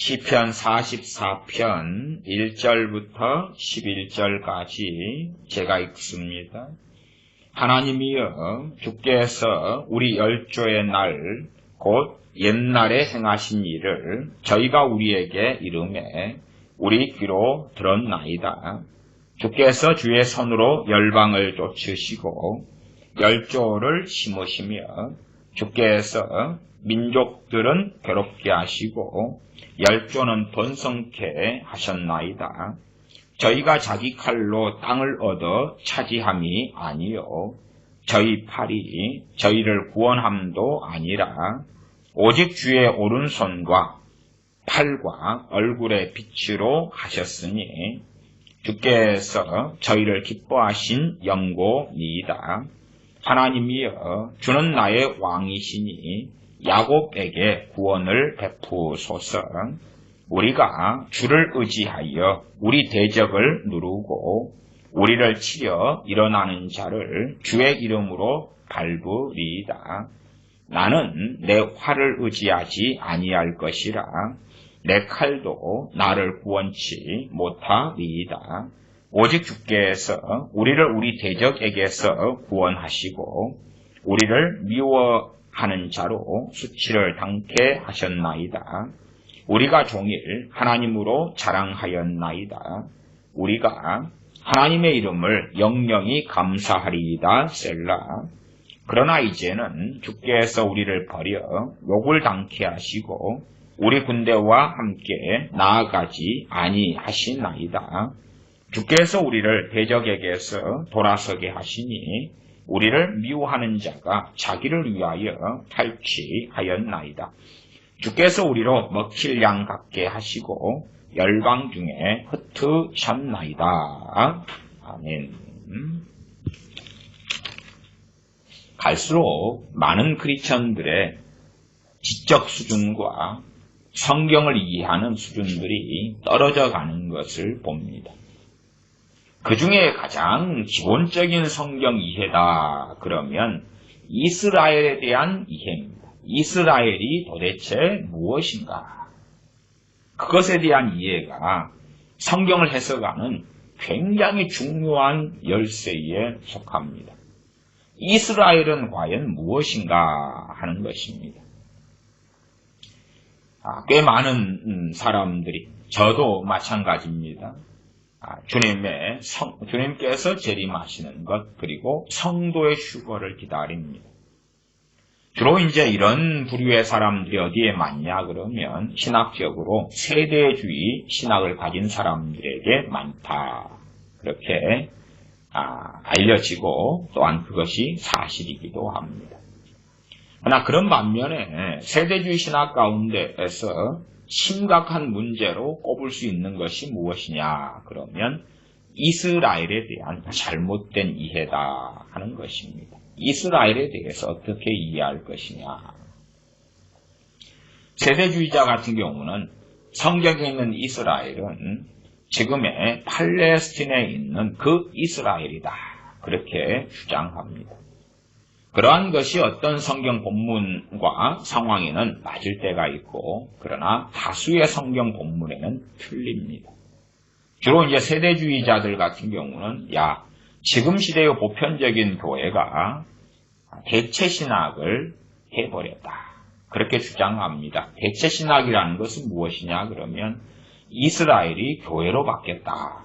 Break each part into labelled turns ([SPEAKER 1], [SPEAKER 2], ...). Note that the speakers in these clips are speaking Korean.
[SPEAKER 1] 시편 44편 1절부터 11절까지 제가 읽습니다. 하나님이여, 주께서 우리 열조의 날 곧 옛날에 행하신 일을 저희가 우리에게 이르매 우리 귀로 들었나이다. 주께서 주의 손으로 열방을 쫓으시고 열조를 심으시며 주께서 민족들은 괴롭게 하시고 열조는 번성케 하셨나이다. 저희가 자기 칼로 땅을 얻어 차지함이 아니요 저희 팔이 저희를 구원함도 아니라 오직 주의 오른손과 팔과 얼굴의 빛으로 하셨으니 주께서 저희를 기뻐하신 영고니이다. 하나님이여, 주는 나의 왕이시니 야곱에게 구원을 베푸소서. 우리가 주를 의지하여 우리 대적을 누르고 우리를 치려 일어나는 자를 주의 이름으로 밟으리이다. 나는 내 활을 의지하지 아니할 것이라. 내 칼도 나를 구원치 못하리이다. 오직 주께서 우리를 우리 대적에게서 구원하시고 우리를 미워하는 자로 수치를 당케 하셨나이다. 우리가 종일 하나님으로 자랑하였나이다. 우리가 하나님의 이름을 영영히 감사하리이다. 셀라. 그러나 이제는 주께서 우리를 버려 욕을 당케 하시고 우리 군대와 함께 나아가지 아니하시나이다. 주께서 우리를 대적에게서 돌아서게 하시니 우리를 미워하는 자가 자기를 위하여 탈취하였나이다. 주께서 우리로 먹힐 양 같게 하시고 열방 중에 흩으셨나이다. 아멘. 갈수록 많은 크리스천들의 지적 수준과 성경을 이해하는 수준들이 떨어져 가는 것을 봅니다. 그 중에 가장 기본적인 성경 이해다 그러면 이스라엘에 대한 이해입니다. 이스라엘이 도대체 무엇인가? 그것에 대한 이해가 성경을 해석하는 굉장히 중요한 열쇠에 속합니다. 이스라엘은 과연 무엇인가 하는 것입니다. 꽤 많은 사람들이, 저도 마찬가지입니다. 주님께서 재림하시는 것, 그리고 성도의 휴거를 기다립니다. 주로 이제 이런 부류의 사람들이 어디에 많냐 그러면 신학적으로 세대주의 신학을 가진 사람들에게 많다. 그렇게 알려지고 또한 그것이 사실이기도 합니다. 그러나 그런 반면에 세대주의 신학 가운데에서 심각한 문제로 꼽을 수 있는 것이 무엇이냐 그러면 이스라엘에 대한 잘못된 이해다 하는 것입니다. 이스라엘에 대해서 어떻게 이해할 것이냐. 세대주의자 같은 경우는 성경에 있는 이스라엘은 지금의 팔레스틴에 있는 그 이스라엘이다. 그렇게 주장합니다. 그러한 것이 어떤 성경 본문과 상황에는 맞을 때가 있고, 그러나 다수의 성경 본문에는 틀립니다. 주로 이제 세대주의자들 같은 경우는, 지금 시대의 보편적인 교회가 대체신학을 해버렸다. 그렇게 주장합니다. 대체신학이라는 것은 무엇이냐 그러면 이스라엘이 교회로 바뀌었다.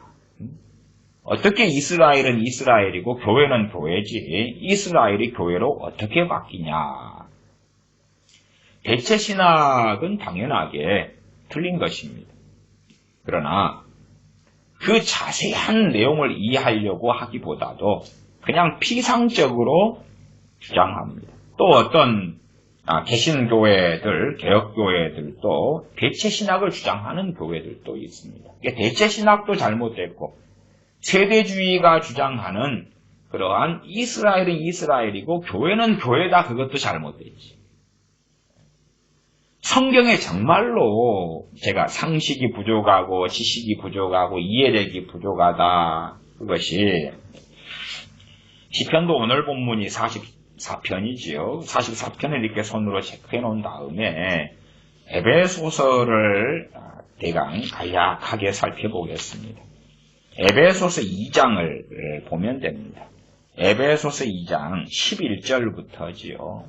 [SPEAKER 1] 어떻게 이스라엘은 이스라엘이고 교회는 교회지 이스라엘이 교회로 어떻게 바뀌냐. 대체신학은 당연하게 틀린 것입니다. 그러나 그 자세한 내용을 이해하려고 하기보다도 그냥 피상적으로 주장합니다. 또 어떤 개신교회들, 개혁교회들도 대체신학을 주장하는 교회들도 있습니다. 대체신학도 잘못됐고 세대주의가 주장하는 그러한 이스라엘은 이스라엘이고 교회는 교회다, 그것도 잘못됐지. 성경에 정말로 제가 상식이 부족하고 지식이 부족하고 이해력이 부족하다, 그것이 시편도 오늘 본문이 44편이지요. 44편을 이렇게 손으로 체크해 놓은 다음에 에베소서를 대강 간략하게 살펴보겠습니다. 에베소서 2장을 보면 됩니다. 에베소서 2장 11절부터지요.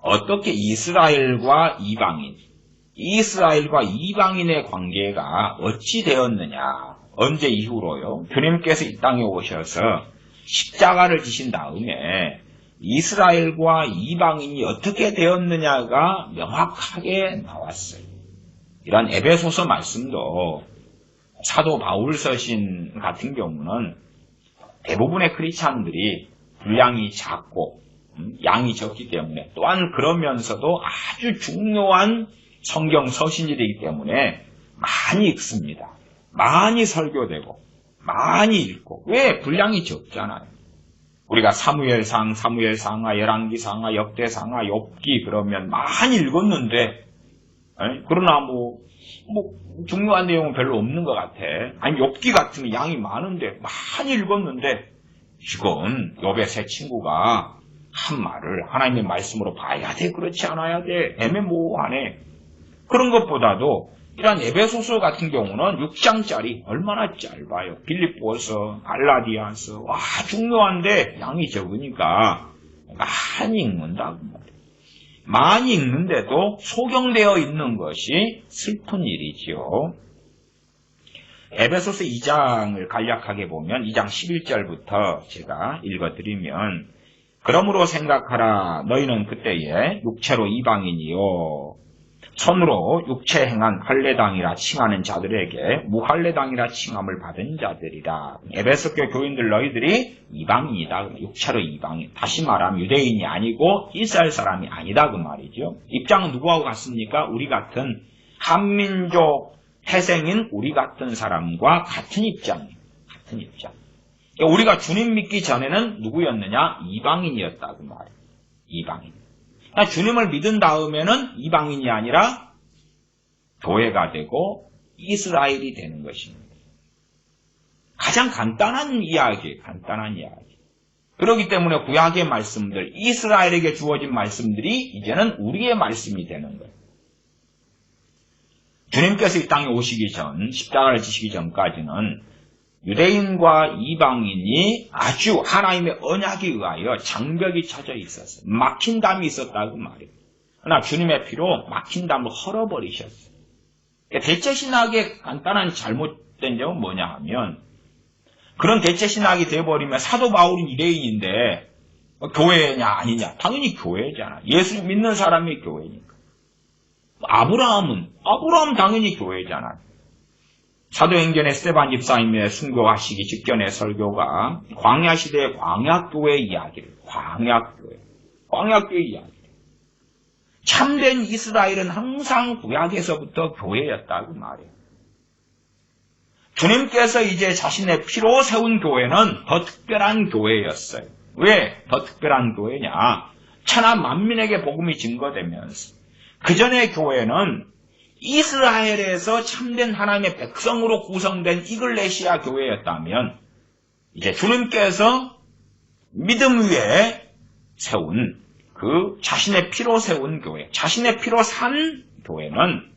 [SPEAKER 1] 어떻게 이스라엘과 이방인의 관계가 어찌 되었느냐. 언제 이후로요? 주님께서 이 땅에 오셔서 십자가를 지신 다음에 이스라엘과 이방인이 어떻게 되었느냐가 명확하게 나왔어요. 이런 에베소서 말씀도 사도 바울 서신 같은 경우는 대부분의 크리스찬들이 분량이 작고 양이 적기 때문에 또한 그러면서도 아주 중요한 성경 서신이기 때문에 많이 읽습니다. 많이 설교되고 많이 읽고 왜 분량이 적잖아요. 우리가 사무엘상하, 열왕기상하, 역대상하, 욥기 그러면 많이 읽었는데 그러나 뭐 중요한 내용은 별로 없는 것 같아. 아니 욥기 같은 양이 많은데 많이 읽었는데 지금 욥의 세 친구가 한 말을 하나님의 말씀으로 봐야 돼, 그렇지 않아야 돼, 애매모호하네. 그런 것보다도 이런 에베소서 같은 경우는 6장짜리 얼마나 짧아요. 빌립보서, 갈라디아서 와 중요한데 양이 적으니까 많이 읽는다고 말이에요. 많이 읽는데도 소경되어 있는 것이 슬픈 일이지요. 에베소서 2장을 간략하게 보면 2장 11절부터 제가 읽어드리면 그러므로 생각하라. 너희는 그때에 육체로 이방인이요 손으로 육체 행한 할례당이라 칭하는 자들에게 무할례당이라 칭함을 받은 자들이라. 에베소교 교인들 너희들이 이방인이다. 육체로 이방인. 다시 말하면 유대인이 아니고 이스라엘 사람이 아니다 그 말이죠. 입장은 누구하고 같습니까? 우리 같은 한민족 태생인 우리 같은 사람과 같은 입장이에요. 같은 입장. 그러니까 우리가 주님 믿기 전에는 누구였느냐? 이방인이었다 그 말이에요. 이방인. 그러니까 주님을 믿은 다음에는 이방인이 아니라 교회가 되고 이스라엘이 되는 것입니다. 가장 간단한 이야기. 그렇기 때문에 구약의 말씀들, 이스라엘에게 주어진 말씀들이 이제는 우리의 말씀이 되는 거예요. 주님께서 이 땅에 오시기 전, 십자가를 지시기 전까지는 유대인과 이방인이 아주 하나님의 언약에 의하여 장벽이 쳐져 있었어요. 막힌 담이 있었다고 말이에요. 그러나 주님의 피로 막힌 담을 헐어버리셨어요. 대체신학의 간단한 잘못된 점은 뭐냐 하면 그런 대체신학이 되어버리면 사도 바울은 유대인인데 교회냐 아니냐? 당연히 교회잖아. 예수 믿는 사람이 교회니까. 아브라함 당연히 교회잖아. 사도행전의 스데반 집사님의 순교하시기 직전의 설교가 광야시대의 광야교회 이야기를, 광야교회 이야기. 참된 이스라엘은 항상 구약에서부터 교회였다고 말해요. 주님께서 이제 자신의 피로 세운 교회는 더 특별한 교회였어요. 왜 더 특별한 교회냐? 천하 만민에게 복음이 증거되면서 그 전의 교회는 이스라엘에서 참된 하나님의 백성으로 구성된 이글레시아 교회였다면 이제 주님께서 믿음 위에 세운 그 자신의 피로 세운 교회, 자신의 피로 산 교회는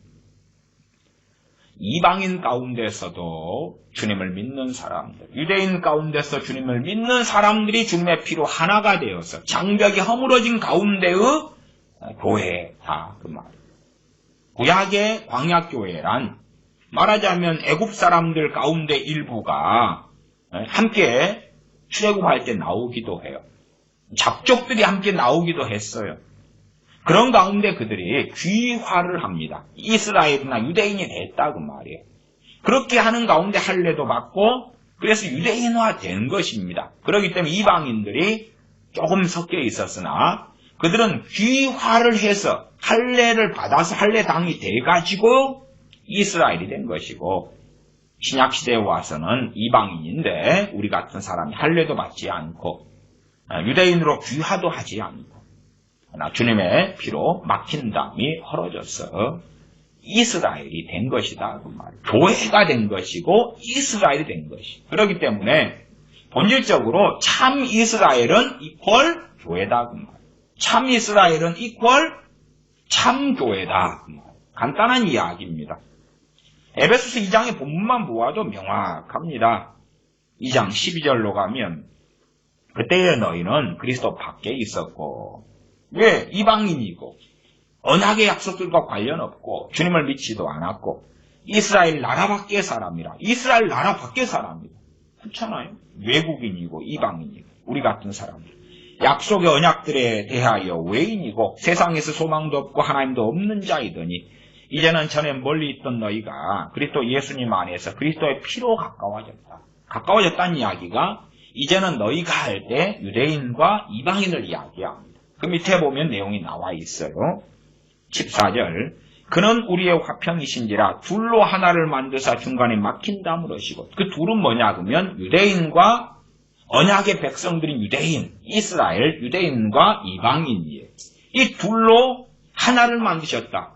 [SPEAKER 1] 이방인 가운데서도 주님을 믿는 사람들, 유대인 가운데서 주님을 믿는 사람들이 주님의 피로 하나가 되어서 장벽이 허물어진 가운데의 교회다 그 말. 구약의 광야교회란 말하자면 애굽 사람들 가운데 일부가 함께 출애굽할 때 나오기도 해요. 잡족들이 함께 나오기도 했어요. 그런 가운데 그들이 귀화를 합니다. 이스라엘이나 유대인이 됐다 그 말이에요. 그렇게 하는 가운데 할례도 받고 그래서 유대인화 된 것입니다. 그렇기 때문에 이방인들이 조금 섞여 있었으나 그들은 귀화를 해서 할례를 받아서 할례당이 돼가지고 이스라엘이 된 것이고 신약시대에 와서는 이방인인데 우리 같은 사람이 할례도 받지 않고 유대인으로 귀화도 하지 않고 주님의 피로 막힌 담이 헐어져서 이스라엘이 된 것이다 그 말이에요. 교회가 된 것이고 이스라엘이 된 것이. 그렇기 때문에 본질적으로 참 이스라엘은 이퀄 교회다 그 말이에요. 참 이스라엘은 이퀄 참 교회다 그 말이에요. 간단한 이야기입니다. 에베소서 2장의 본문만 보아도 명확합니다. 2장 12절로 가면 그때의 너희는 그리스도 밖에 있었고 왜 이방인이고 언약의 약속들과 관련 없고 주님을 믿지도 않았고 이스라엘 나라 밖의 사람이라. 이스라엘 나라 밖의 사람이다. 그렇잖아요. 외국인이고 이방인이고 우리 같은 사람들. 약속의 언약들에 대하여 외인이고 세상에서 소망도 없고 하나님도 없는 자이더니 이제는 전에 멀리 있던 너희가 그리스도 예수님 안에서 그리스도의 피로 가까워졌다. 가까워졌다는 이야기가 이제는 너희가 할 때 유대인과 이방인을 이야기합니다. 그 밑에 보면 내용이 나와 있어요. 14절 그는 우리의 화평이신지라 둘로 하나를 만드사 중간에 막힌 담을 하시고 그 둘은 뭐냐 그러면 유대인과 언약의 백성들인 유대인, 이스라엘, 유대인과 이방인이에요. 이 둘로 하나를 만드셨다.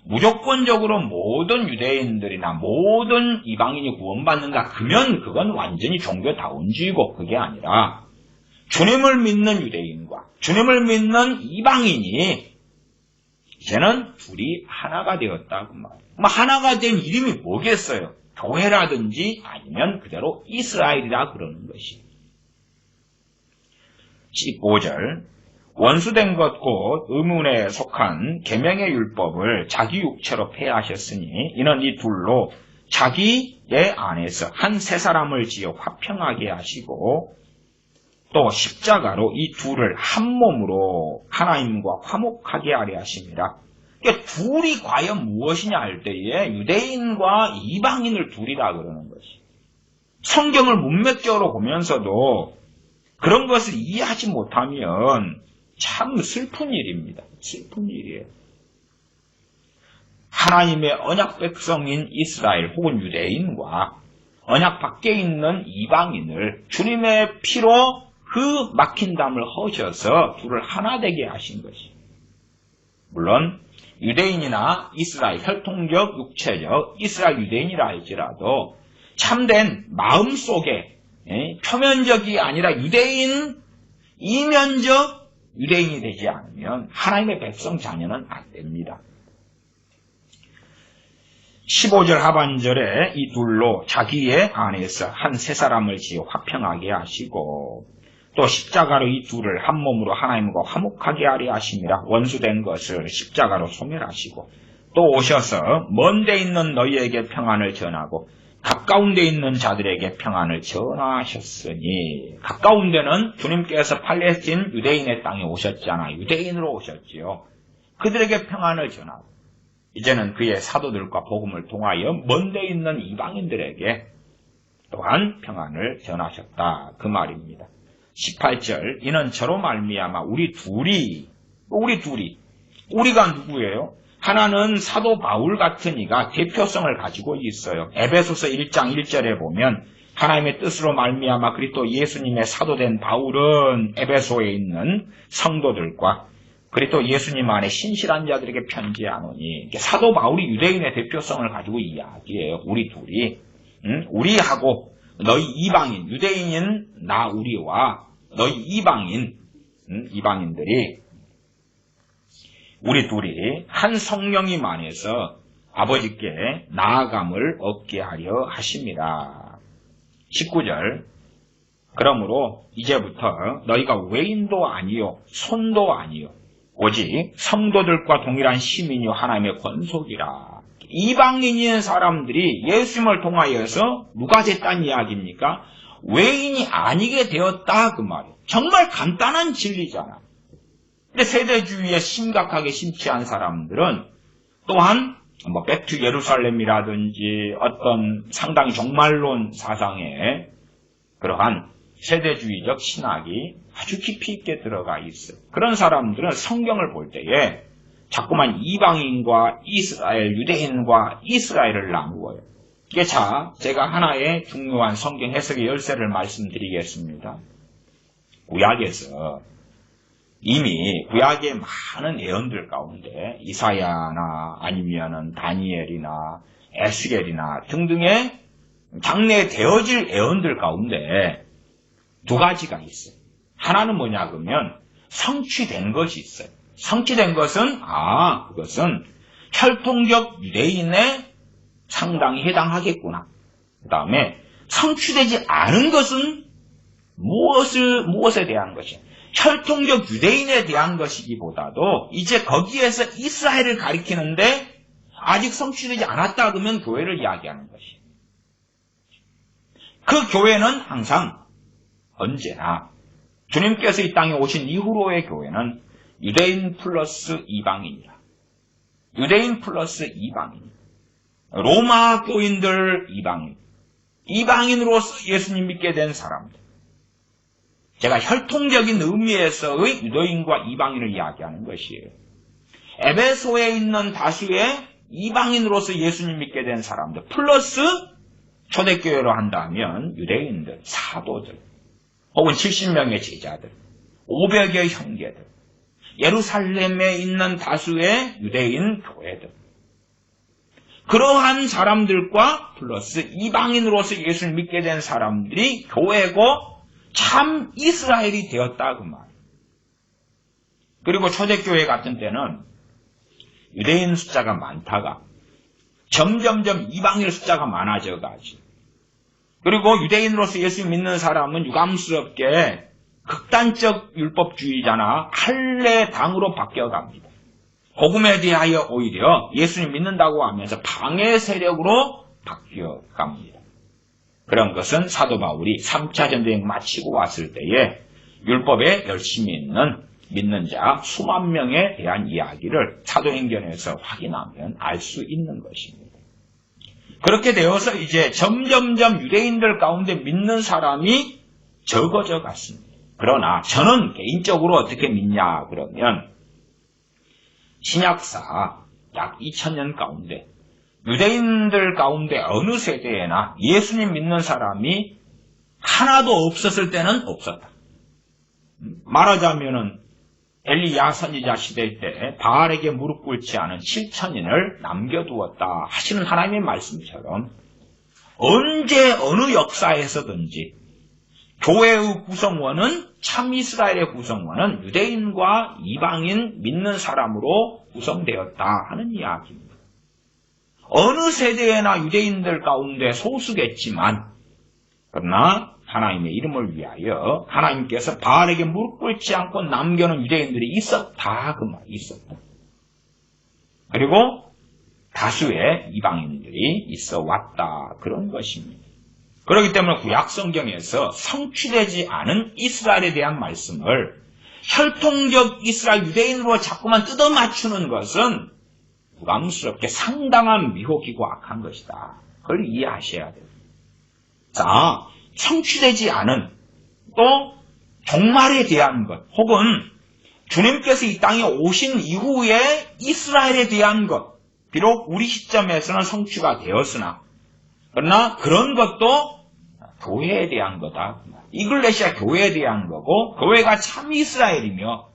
[SPEAKER 1] 무조건적으로 모든 유대인들이나 모든 이방인이 구원받는가? 그러면 그건 완전히 종교다운주의고 그게 아니라 주님을 믿는 유대인과 주님을 믿는 이방인이 이제는 둘이 하나가 되었다. 그 말이에요. 하나가 된 이름이 뭐겠어요? 교회라든지 아니면 그대로 이스라엘이라 그러는 것이. 15절 원수된 것 곧 의문에 속한 계명의 율법을 자기 육체로 폐하셨으니 이는 이 둘로 자기의 안에서 한 세 사람을 지어 화평하게 하시고 또 십자가로 이 둘을 한 몸으로 하나님과 화목하게 하려 하십니다. 그러니까 둘이 과연 무엇이냐 할 때에 유대인과 이방인을 둘이라 그러는 것이. 성경을 문맥적으로 보면서도 그런 것을 이해하지 못하면 참 슬픈 일입니다. 슬픈 일이에요. 하나님의 언약 백성인 이스라엘 혹은 유대인과 언약 밖에 있는 이방인을 주님의 피로 그 막힌 담을 허셔서 둘을 하나 되게 하신 것이. 물론 유대인이나 이스라엘 혈통적, 육체적 이스라엘 유대인이라 할지라도 참된 마음속에 표면적이 아니라 유대인, 이면적 유대인이 되지 않으면 하나님의 백성 자녀는 안 됩니다. 15절 하반절에 이 둘로 자기의 안에서 한 세 사람을 지어 화평하게 하시고 또 십자가로 이 둘을 한 몸으로 하나님과 화목하게 하려 하심이라. 원수된 것을 십자가로 소멸하시고 또 오셔서 먼 데 있는 너희에게 평안을 전하고 가까운 데 있는 자들에게 평안을 전하셨으니 가까운 데는 주님께서 팔레스틴 유대인의 땅에 오셨잖아요. 유대인으로 오셨지요. 그들에게 평안을 전하고 이제는 그의 사도들과 복음을 통하여 먼 데 있는 이방인들에게 또한 평안을 전하셨다. 그 말입니다. 18절 이는 저로 말미암아 우리가 누구예요? 하나는 사도 바울 같은 이가 대표성을 가지고 있어요. 에베소서 1장 1절에 보면 하나님의 뜻으로 말미암아 그리스도 예수님의 사도된 바울은 에베소에 있는 성도들과 그리스도 예수님 안에 신실한 자들에게 편지하노니 사도 바울이 유대인의 대표성을 가지고 이야기해요. 우리 둘이 우리하고 너희 이방인 유대인인 나 우리와 너희 이방인들이 우리 둘이 한 성령이 만해서 아버지께 나아감을 얻게 하려 하심이라. 19절 그러므로 이제부터 너희가 외인도 아니요 손도 아니요 오직 성도들과 동일한 시민이요 하나님의 권속이라. 이방인인 사람들이 예수님을 통하여서 누가 됐다는 이야기입니까? 외인이 아니게 되었다 그 말이에요. 정말 간단한 진리잖아. 근데 세대주의에 심각하게 심취한 사람들은 또한 백투 예루살렘이라든지 어떤 상당히 종말론 사상에 그러한 세대주의적 신학이 아주 깊이 있게 들어가 있어요. 그런 사람들은 성경을 볼 때에 자꾸만 이방인과 이스라엘, 유대인과 이스라엘을 나누어요. 이게 제가 하나의 중요한 성경 해석의 열쇠를 말씀드리겠습니다. 구약에서 이미 구약의 많은 예언들 가운데 이사야나 아니면은 다니엘이나 에스겔이나 등등의 장래에 되어질 예언들 가운데 두 가지가 있어요. 하나는 뭐냐 그러면 성취된 것이 있어요. 성취된 것은 그것은 혈통적 유대인에 상당히 해당하겠구나. 그 다음에 성취되지 않은 것은 무엇에 대한 것이냐. 혈통적 유대인에 대한 것이기보다도 이제 거기에서 이스라엘을 가리키는데 아직 성취되지 않았다 그러면 교회를 이야기하는 것이에요. 그 교회는 항상 언제나 주님께서 이 땅에 오신 이후로의 교회는 유대인 플러스 이방인이라. 유대인 플러스 이방인. 로마 교인들 이방인. 이방인으로서 예수님 믿게 된 사람들. 제가 혈통적인 의미에서의 유대인과 이방인을 이야기하는 것이에요. 에베소에 있는 다수의 이방인으로서 예수님 믿게 된 사람들 플러스 초대교회로 한다면 유대인들, 사도들, 혹은 70명의 제자들, 500의 형제들, 예루살렘에 있는 다수의 유대인 교회들, 그러한 사람들과 플러스 이방인으로서 예수를 믿게 된 사람들이 교회고 참 이스라엘이 되었다 그 말이에요. 그리고 초대교회 같은 때는 유대인 숫자가 많다가 점점점 이방인 숫자가 많아져가지고, 그리고 유대인으로서 예수 믿는 사람은 유감스럽게 극단적 율법주의자나 할례당으로 바뀌어갑니다. 복음에 대하여 오히려 예수님 믿는다고 하면서 방해 세력으로 바뀌어갑니다. 그런 것은 사도 바울이 3차 전쟁 마치고 왔을 때에 율법에 열심히 있는 믿는 자 수만 명에 대한 이야기를 사도행전에서 확인하면 알 수 있는 것입니다. 그렇게 되어서 이제 점점점 유대인들 가운데 믿는 사람이 적어져 갔습니다. 그러나 저는 개인적으로 어떻게 믿냐 그러면 신약사 약 2000년 가운데 유대인들 가운데 어느 세대에나 예수님 믿는 사람이 하나도 없었을 때는 없었다. 말하자면은 엘리야 선지자 시대 때 바알에게 무릎 꿇지 않은 7천인을 남겨두었다 하시는 하나님의 말씀처럼 언제 어느 역사에서든지 교회의 구성원은 참 이스라엘의 구성원은 유대인과 이방인 믿는 사람으로 구성되었다 하는 이야기입니다. 어느 세대에나 유대인들 가운데 소수겠지만 그러나 하나님의 이름을 위하여 하나님께서 바알에게 무릎 꿇지 않고 남겨놓은 유대인들이 있었다 그 말 있었다. 그리고 다수의 이방인들이 있어 왔다 그런 것입니다. 그렇기 때문에 구약 성경에서 성취되지 않은 이스라엘에 대한 말씀을 혈통적 이스라엘 유대인으로 자꾸만 뜯어 맞추는 것은 부담스럽게 상당한 미혹이고 악한 것이다. 그걸 이해하셔야 돼요. 자, 성취되지 않은 또 종말에 대한 것 혹은 주님께서 이 땅에 오신 이후에 이스라엘에 대한 것 비록 우리 시점에서는 성취가 되었으나 그러나 그런 것도 교회에 대한 거다. 이글레시아 교회에 대한 거고 교회가 참 이스라엘이며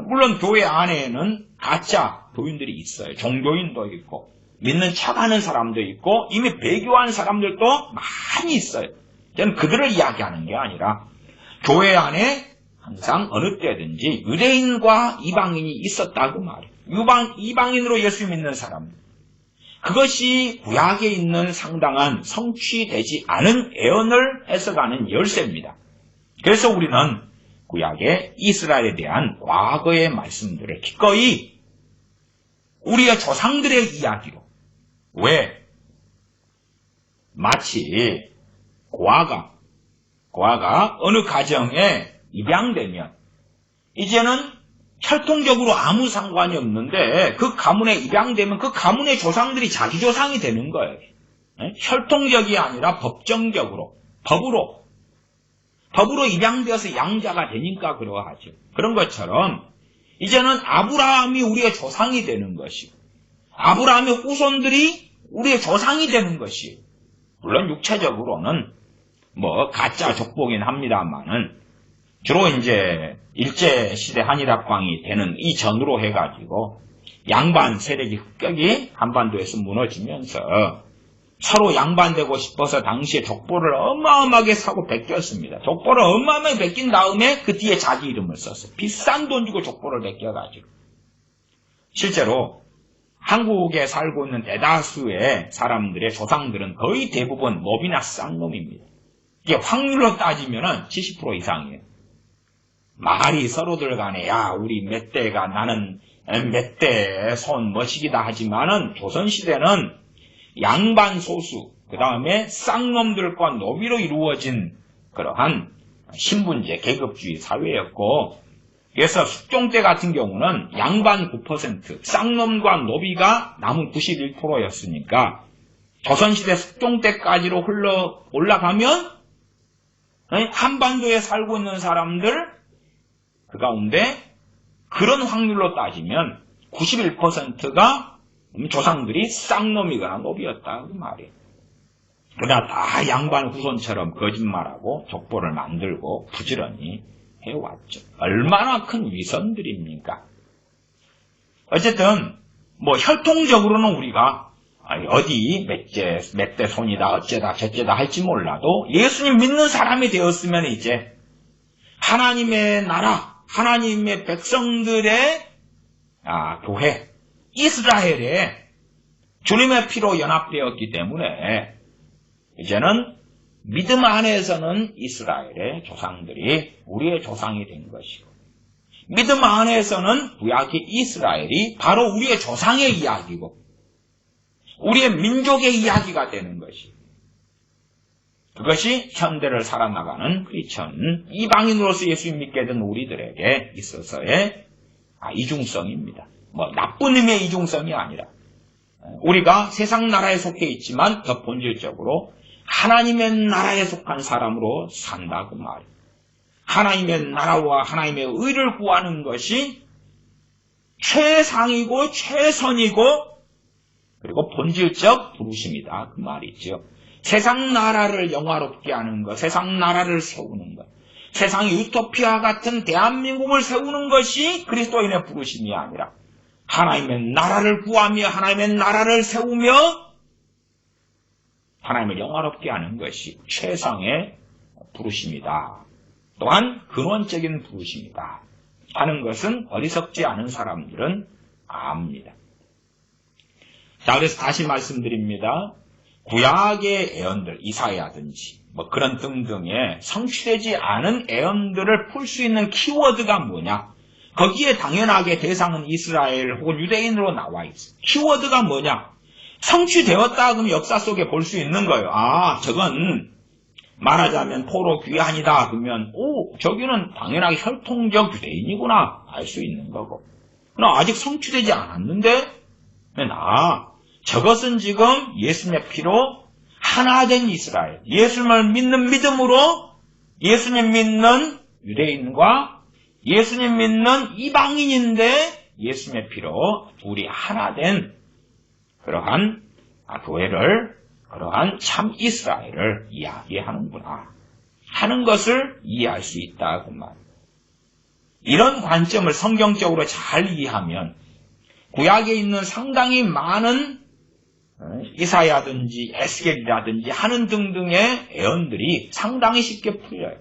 [SPEAKER 1] 물론 교회 안에는 가짜 교인들이 있어요. 종교인도 있고 믿는 척하는 사람도 있고 이미 배교한 사람들도 많이 있어요. 저는 그들을 이야기하는 게 아니라 교회 안에 항상 어느 때든지 유대인과 이방인이 있었다고 말해요. 이방인으로 예수 믿는 사람들. 그것이 구약에 있는 상당한 성취되지 않은 애언을 해석하는 열쇠입니다. 그래서 우리는 구약의 이스라엘에 대한 과거의 말씀들을 기꺼이 우리의 조상들의 이야기로 왜? 마치 고아가 어느 가정에 입양되면 이제는 혈통적으로 아무 상관이 없는데 그 가문에 입양되면 그 가문의 조상들이 자기 조상이 되는 거예요. 혈통적이 아니라 법정적으로, 법으로 입양되어서 양자가 되니까 그러하죠. 그런 것처럼 이제는 아브라함이 우리의 조상이 되는 것이고 아브라함의 후손들이 우리의 조상이 되는 것이에요. 물론 육체적으로는 가짜 족보긴 합니다만은 주로 이제 일제시대 한일합방이 되는 이전으로 해가지고 양반 세력이 흑격이 한반도에서 무너지면서 서로 양반되고 싶어서 당시에 족보를 어마어마하게 사고 베꼈습니다. 족보를 어마어마하게 베낀 다음에 그 뒤에 자기 이름을 썼어요. 비싼 돈 주고 족보를 베껴가지고. 실제로 한국에 살고 있는 대다수의 사람들의 조상들은 거의 대부분 노비나 쌍놈입니다. 이게 확률로 따지면 70% 이상이에요. 말이 서로들 간에 야 우리 몇 대가 나는 몇 대 손 머시기다 하지만은 조선시대는 양반 소수 그 다음에 쌍놈들과 노비로 이루어진 그러한 신분제 계급주의 사회였고 그래서 숙종 때 같은 경우는 양반 9% 쌍놈과 노비가 남은 91%였으니까 조선시대 숙종 때까지로 흘러 올라가면 한반도에 살고 있는 사람들 그 가운데 그런 확률로 따지면 91%가 조상들이 쌍놈이거나 노비였다 그 말이에요. 그러나 다 양반 후손처럼 거짓말하고 족보를 만들고 부지런히 해왔죠. 얼마나 큰 위선들입니까? 어쨌든 뭐 혈통적으로는 우리가 어디 몇 대 손이다 어째다 저째다 할지 몰라도 예수님 믿는 사람이 되었으면 이제 하나님의 나라 하나님의 백성들의 교회 이스라엘에 주님의 피로 연합되었기 때문에 이제는 믿음 안에서는 이스라엘의 조상들이 우리의 조상이 된 것이고 믿음 안에서는 구약의 이스라엘이 바로 우리의 조상의 이야기고 우리의 민족의 이야기가 되는 것이 그것이 현대를 살아나가는 크리스천 이방인으로서 예수 믿게 된 우리들에게 있어서의 이중성입니다. 뭐 나쁜 의미의 이중성이 아니라 우리가 세상 나라에 속해 있지만 더 본질적으로 하나님의 나라에 속한 사람으로 산다 그 말이에요. 하나님의 나라와 하나님의 의를 구하는 것이 최상이고 최선이고 그리고 본질적 부르심이다 그 말이죠. 세상 나라를 영화롭게 하는 것, 세상 나라를 세우는 것, 세상 유토피아 같은 대한민국을 세우는 것이 그리스도인의 부르심이 아니라 하나님의 나라를 구하며 하나님의 나라를 세우며 하나님을 영화롭게 하는 것이 최상의 부르심이다. 또한 근원적인 부르심이다 하는 것은 어리석지 않은 사람들은 압니다. 자, 그래서 다시 말씀드립니다. 구약의 애언들, 이사야든지 뭐 그런 등등의 성취되지 않은 애언들을 풀 수 있는 키워드가 뭐냐? 거기에 당연하게 대상은 이스라엘 혹은 유대인으로 나와 있어요. 키워드가 뭐냐? 성취되었다 그러면 역사 속에 볼 수 있는 거예요. 저건 말하자면 포로 귀환이다 그러면 저기는 당연하게 혈통적 유대인이구나 알 수 있는 거고. 그러나 아직 성취되지 않았는데 저것은 지금 예수님의 피로 하나된 이스라엘, 예수님을 믿는 믿음으로 예수님 믿는 유대인과 예수님 믿는 이방인인데 예수님의 피로 둘이 하나된 그러한 교회를 그러한 참 이스라엘을 이야기하는구나 하는 것을 이해할 수 있다 그 말. 이런 관점을 성경적으로 잘 이해하면 구약에 있는 상당히 많은 이사야든지 에스겔이라든지 하는 등등의 애언들이 상당히 쉽게 풀려요.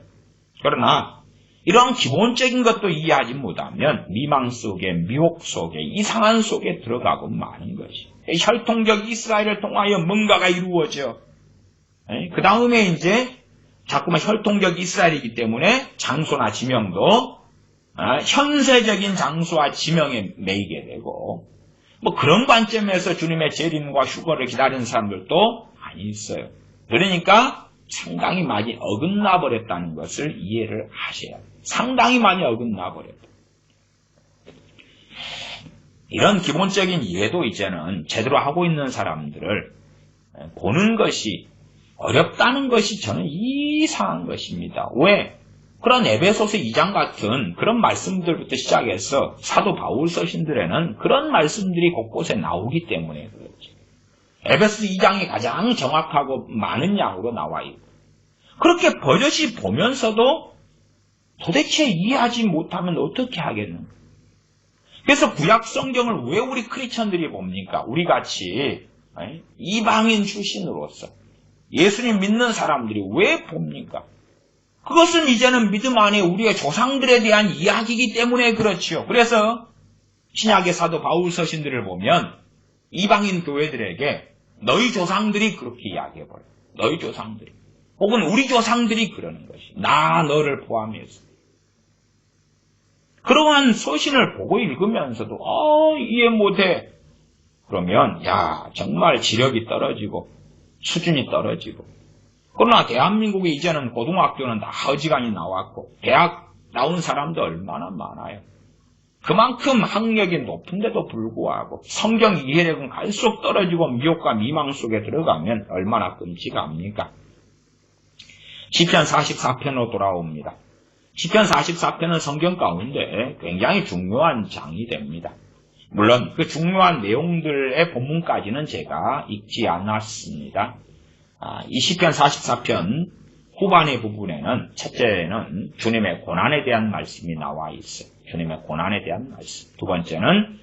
[SPEAKER 1] 그러나 이런 기본적인 것도 이해하지 못하면 미망 속에 미혹 속에 이상한 속에 들어가고 마는 것이 혈통적 이스라엘을 통하여 뭔가가 이루어져. 그 다음에 이제 자꾸만 혈통적 이스라엘이기 때문에 장소나 지명도 현세적인 장소와 지명에 매이게 되고 뭐 그런 관점에서 주님의 재림과 휴거를 기다리는 사람들도 많이 있어요. 그러니까 상당히 많이 어긋나 버렸다는 것을 이해를 하셔야 돼요. 상당히 많이 어긋나 버렸다. 이런 기본적인 이해도 이제는 제대로 하고 있는 사람들을 보는 것이 어렵다는 것이 저는 이상한 것입니다. 왜? 그런 에베소서 2장 같은 그런 말씀들부터 시작해서 사도 바울 서신들에는 그런 말씀들이 곳곳에 나오기 때문에 그렇지. 에베소서 2장이 가장 정확하고 많은 양으로 나와 있고 그렇게 버젓이 보면서도 도대체 이해하지 못하면 어떻게 하겠는가? 그래서 구약 성경을 왜 우리 크리스천들이 봅니까? 우리 같이 이방인 출신으로서 예수님 믿는 사람들이 왜 봅니까? 그것은 이제는 믿음 안에 우리의 조상들에 대한 이야기이기 때문에 그렇지요. 그래서 신약의 사도 바울 서신들을 보면 이방인 교회들에게 너희 조상들이 그렇게 이야기해버려요. 너희 조상들이. 혹은 우리 조상들이 그러는 것이. 나 너를 포함해서. 그러한 서신을 보고 읽으면서도 이해 못해. 그러면 정말 지력이 떨어지고 수준이 떨어지고. 그러나 대한민국에 이제는 고등학교는 다 어지간히 나왔고 대학 나온 사람도 얼마나 많아요. 그만큼 학력이 높은데도 불구하고 성경 이해력은 갈수록 떨어지고 미혹과 미망 속에 들어가면 얼마나 끔찍합니까? 시편 44편으로 돌아옵니다. 시편 44편은 성경 가운데 굉장히 중요한 장이 됩니다. 물론 그 중요한 내용들의 본문까지는 제가 읽지 않았습니다. 이 시편 44편 후반의 부분에는 첫째는 주님의 고난에 대한 말씀이 나와 있어요. 주님의 고난에 대한 말씀. 두 번째는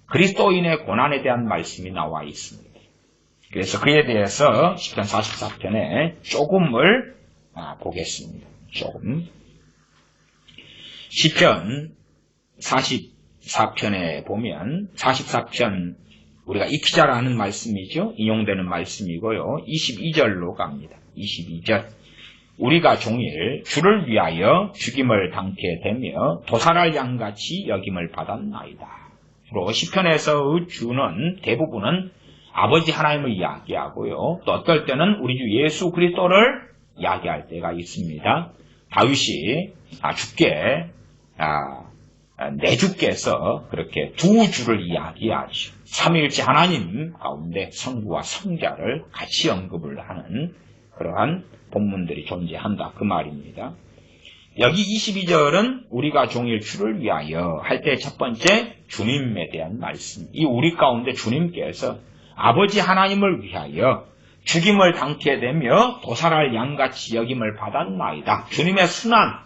[SPEAKER 1] 그리스도인의 고난에 대한 말씀이 나와 있습니다. 그래서 그에 대해서 시편 44편에 조금을 보겠습니다. 조금. 시편 44편에 보면 44편 우리가 익히 잘 아는 말씀이죠. 인용되는 말씀이고요. 22절로 갑니다. 22절. 우리가 종일 주를 위하여 죽임을 당케 되며 도살할 양같이 여김을 받았나이다. 주로 시편에서의 주는 대부분은 아버지 하나님을 이야기하고요. 또 어떨 때는 우리 주 예수 그리스도를 이야기할 때가 있습니다. 다윗이 내 주께서 그렇게 두 주를 이야기하죠. 삼위일체 하나님 가운데 성부와 성자를 같이 언급을 하는 그러한 본문들이 존재한다. 그 말입니다. 여기 22절은 우리가 종일 주를 위하여 할 때 첫 번째 주님에 대한 말씀. 이 우리 가운데 주님께서 아버지 하나님을 위하여 죽임을 당케 되며 도살할 양같이 여김을 받았나이다. 주님의 순환,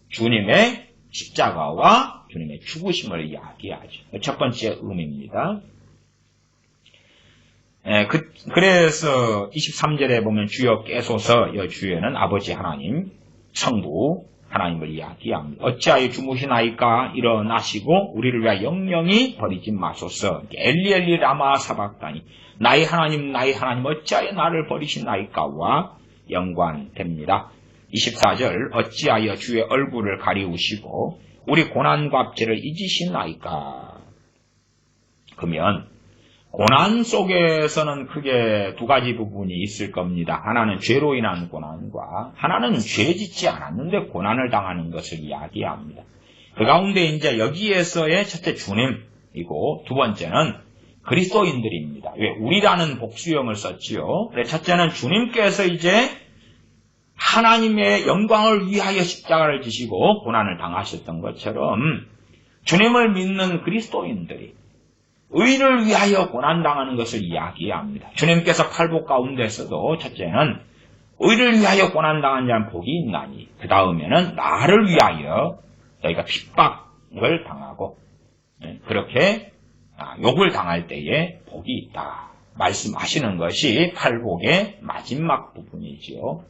[SPEAKER 1] 주님의 십자가와 주님의 죽으심을 이야기하죠. 첫 번째 의미입니다. 그래서 23절에 보면 주여 깨소서 여주에는 아버지 하나님, 성부 하나님을 이야기합니다. 어찌하여 주무시나이까 일어나시고 우리를 위하여 영영이 버리지 마소서. 엘리 엘리 라마 사박다니 나의 하나님 어찌하여 나를 버리시나이까와 연관됩니다. 24절 어찌하여 주의 얼굴을 가리우시고 우리 고난과 죄를 잊으시나이까. 그러면 고난 속에서는 크게 두 가지 부분이 있을 겁니다. 하나는 죄로 인한 고난과 하나는 죄 짓지 않았는데 고난을 당하는 것을 이야기합니다. 그 가운데 이제 여기에서의 첫째 주님이고 두 번째는 그리스도인들입니다. 왜? 우리라는 복수형을 썼지요. 첫째는 주님께서 이제 하나님의 영광을 위하여 십자가를 지시고 고난을 당하셨던 것처럼 주님을 믿는 그리스도인들이 의를 위하여 고난당하는 것을 이야기합니다. 주님께서 팔복 가운데서도 첫째는 의를 위하여 고난당한 자는 복이 있나니 그 다음에는 나를 위하여 너희가 핍박을 당하고 그렇게 욕을 당할 때에 복이 있다 말씀하시는 것이 팔복의 마지막 부분이지요.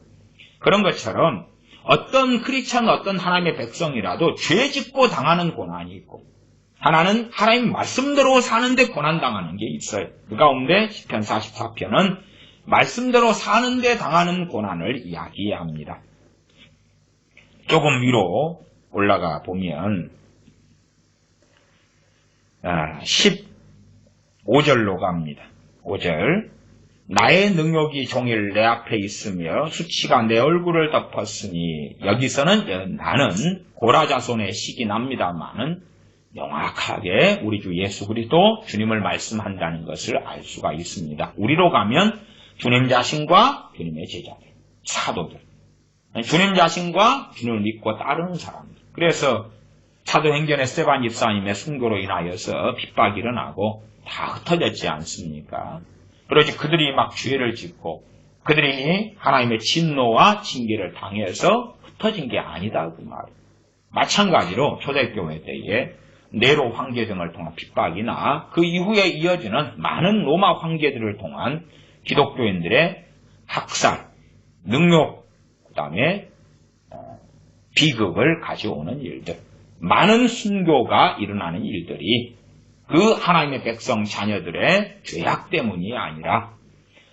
[SPEAKER 1] 그런 것처럼 어떤 크리스천 어떤 하나님의 백성이라도 죄 짓고 당하는 고난이 있고 하나는 하나님 말씀대로 사는데 고난당하는 게 있어요. 그 가운데 시편 44편은 말씀대로 사는데 당하는 고난을 이야기합니다. 조금 위로 올라가 보면 15절로 갑니다. 5절 나의 능욕이 종일 내 앞에 있으며 수치가 내 얼굴을 덮었으니 여기서는 나는 고라자손의 식이 납니다마는 명확하게 우리 주 예수 그리스도 주님을 말씀한다는 것을 알 수가 있습니다. 우리로 가면 주님 자신과 주님의 제자들, 사도들, 주님 자신과 주님을 믿고 따르는 사람들. 그래서 사도행전의 스데반 집사님의 순교로 인하여서 핍박이 일어나고 다 흩어졌지 않습니까? 그러지 그들이 막 죄를 짓고 그들이 하나님의 진노와 징계를 당해서 흩어진 게 아니다 그 말이에요. 마찬가지로 초대교회 때에 네로 황제 등을 통한 핍박이나 그 이후에 이어지는 많은 로마 황제들을 통한 기독교인들의 학살, 능욕, 그 다음에 비극을 가져오는 일들, 많은 순교가 일어나는 일들이 그 하나님의 백성 자녀들의 죄악 때문이 아니라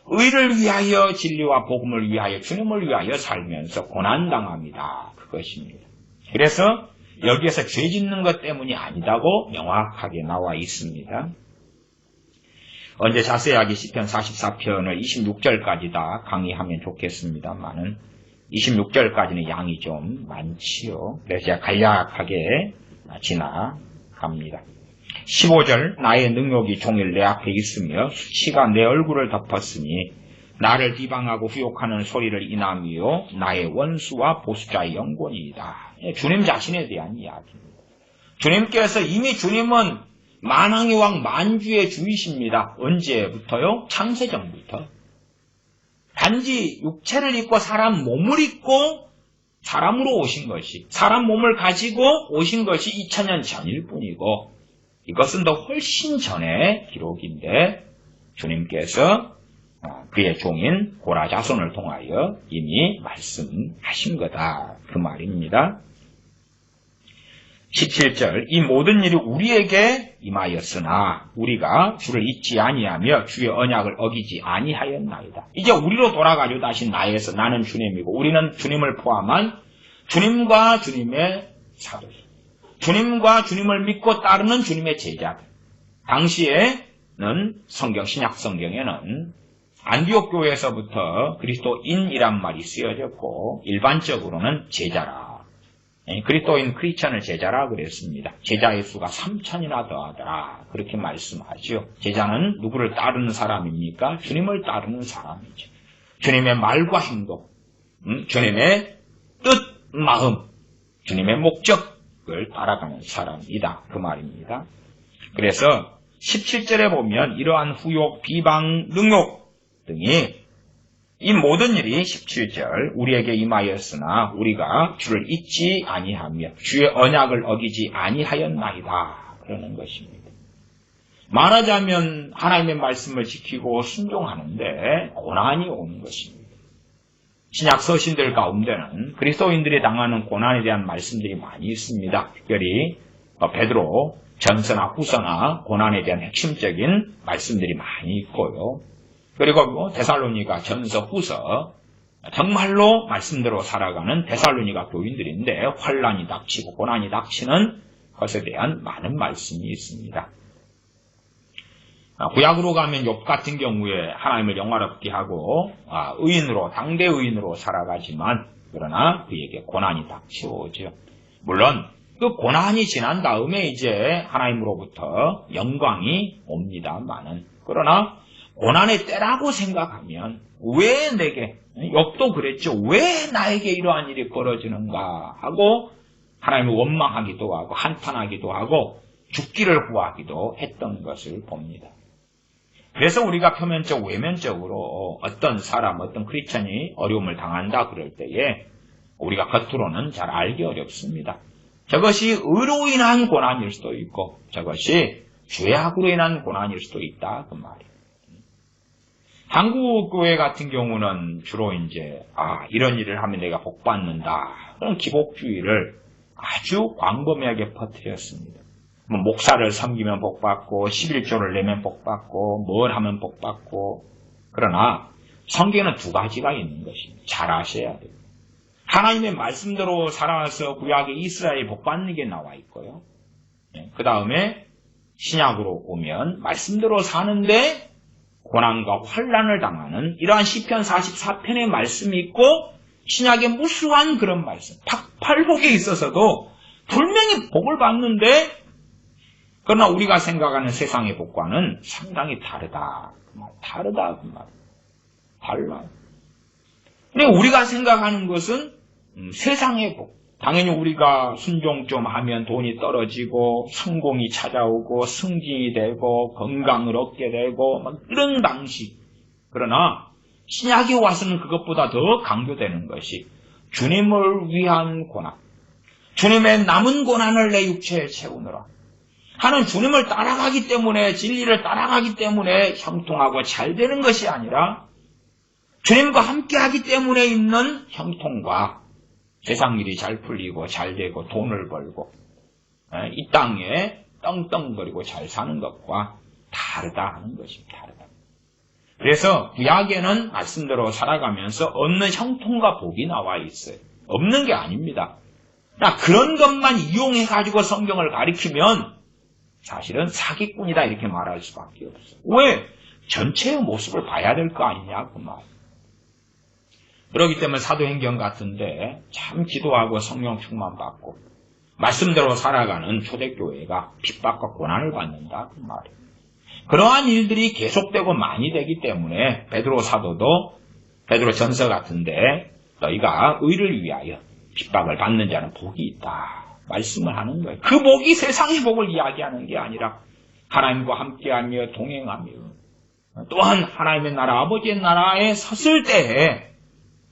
[SPEAKER 1] 의를 위하여 진리와 복음을 위하여 주님을 위하여 살면서 고난당합니다. 그것입니다. 그래서 여기에서 죄 짓는 것 때문이 아니다고 명확하게 나와 있습니다. 언제 자세하게 시편 44편을 26절까지 다 강의하면 좋겠습니다만은 26절까지는 양이 좀 많지요. 그래서 제가 간략하게 지나갑니다. 15절 나의 능욕이 종일 내 앞에 있으며 수치가 내 얼굴을 덮었으니 나를 비방하고 후욕하는 소리를 인하며 나의 원수와 보수자의 영권이다. 주님 자신에 대한 이야기입니다. 주님께서 이미 주님은 만왕의 왕 만주의 주이십니다. 언제부터요? 창세전부터. 단지 육체를 입고 사람 몸을 입고 사람으로 오신 것이, 사람 몸을 가지고 오신 것이 2000년 전일 뿐이고, 이것은 더 훨씬 전의 기록인데 주님께서 그의 종인 고라 자손을 통하여 이미 말씀하신 거다. 그 말입니다. 17절 이 모든 일이 우리에게 임하였으나 우리가 주를 잊지 아니하며 주의 언약을 어기지 아니하였나이다. 이제 우리로 돌아가려 다시 나에서 나는 주님이고 우리는 주님을 포함한 주님과 주님의 사도, 주님과 주님을 믿고 따르는 주님의 제자들. 당시에는 신약 성경에는 안디옥 교회에서부터 그리스도인이란 말이 쓰여졌고 일반적으로는 제자라. 그리스도인 크리스천을 제자라 그랬습니다. 제자의 수가 3000이나 더하더라. 그렇게 말씀하죠. 제자는 누구를 따르는 사람입니까? 주님을 따르는 사람이죠. 주님의 말과 행동, 주님의 뜻, 마음, 주님의 목적을 따라가는 사람이다. 그 말입니다. 그래서 17절에 보면 이러한 후욕, 비방, 능욕 등이 이 모든 일이 17절 우리에게 임하였으나 우리가 주를 잊지 아니하며 주의 언약을 어기지 아니하였나이다. 그러는 것입니다. 말하자면 하나님의 말씀을 지키고 순종하는데 고난이 오는 것입니다. 신약 서신들 가운데는 그리스도인들이 당하는 고난에 대한 말씀들이 많이 있습니다. 특별히 베드로 전서나 후서나 고난에 대한 핵심적인 말씀들이 많이 있고요. 그리고 데살로니가 전서 후서 정말로 말씀대로 살아가는 데살로니가 교인들인데 환난이 닥치고 고난이 닥치는 것에 대한 많은 말씀이 있습니다. 구약으로 가면 욥 같은 경우에 하나님을 영화롭게 하고 의인으로 당대 의인으로 살아가지만 그러나 그에게 고난이 닥쳐오죠. 물론 그 고난이 지난 다음에 이제 하나님으로부터 영광이 옵니다만은 그러나 고난의 때라고 생각하면 왜 내게, 욥도 그랬죠. 왜 나에게 이러한 일이 벌어지는가 하고 하나님을 원망하기도 하고 한탄하기도 하고 죽기를 구하기도 했던 것을 봅니다. 그래서 우리가 표면적, 외면적으로 어떤 사람, 어떤 크리스천이 어려움을 당한다 그럴 때에 우리가 겉으로는 잘 알기 어렵습니다. 저것이 의로 인한 고난일 수도 있고 저것이 죄악으로 인한 고난일 수도 있다 그 말이에요. 한국 교회 같은 경우는 주로 이제 이런 일을 하면 내가 복 받는다 그런 기복주의를 아주 광범위하게 퍼뜨렸습니다. 뭐 목사를 섬기면 복 받고 11조를 내면 복 받고 뭘 하면 복 받고 그러나 성경에는 두 가지가 있는 것입니다. 잘 아셔야 돼요. 하나님의 말씀대로 살아서 구약의 이스라엘이 복 받는 게 나와 있고요. 그 다음에 신약으로 오면 말씀대로 사는데 고난과 환난을 당하는 이러한 시편 44편의 말씀이 있고 신약의 무수한 그런 말씀, 팔복에 있어서도 분명히 복을 받는데 그러나 우리가 생각하는 세상의 복과는 상당히 다르다. 다르다 그 말. 달라요. 근데 우리가 생각하는 것은 세상의 복. 당연히 우리가 순종 좀 하면 돈이 떨어지고 성공이 찾아오고 승진이 되고 건강을 얻게 되고 막 이런 방식. 그러나 신약에 와서는 그것보다 더 강조되는 것이 주님을 위한 고난. 주님의 남은 고난을 내 육체에 채우느라 하는 주님을 따라가기 때문에 진리를 따라가기 때문에 형통하고 잘 되는 것이 아니라 주님과 함께하기 때문에 있는 형통과 세상 일이 잘 풀리고 잘 되고 돈을 벌고 이 땅에 떵떵거리고 잘 사는 것과 다르다 하는 것입니다. 다르다. 그래서 구약에는 말씀대로 살아가면서 얻는 형통과 복이 나와 있어요. 없는 게 아닙니다. 그런 것만 이용해가지고 성경을 가리키면 사실은 사기꾼이다 이렇게 말할 수밖에 없어요. 왜? 전체의 모습을 봐야 될 거 아니냐 그 말. 그렇기 때문에 사도행전 같은데 참 기도하고 성령 충만 받고 말씀대로 살아가는 초대교회가 핍박과 고난을 받는다 그 말이에요. 그러한 일들이 계속되고 많이 되기 때문에 베드로 사도도 베드로 전서 같은데 너희가 의를 위하여 핍박을 받는 자는 복이 있다 말씀을 하는 거예요. 그 복이 세상의 복을 이야기하는 게 아니라 하나님과 함께하며 동행하며 또한 하나님의 나라 아버지의 나라에 섰을 때에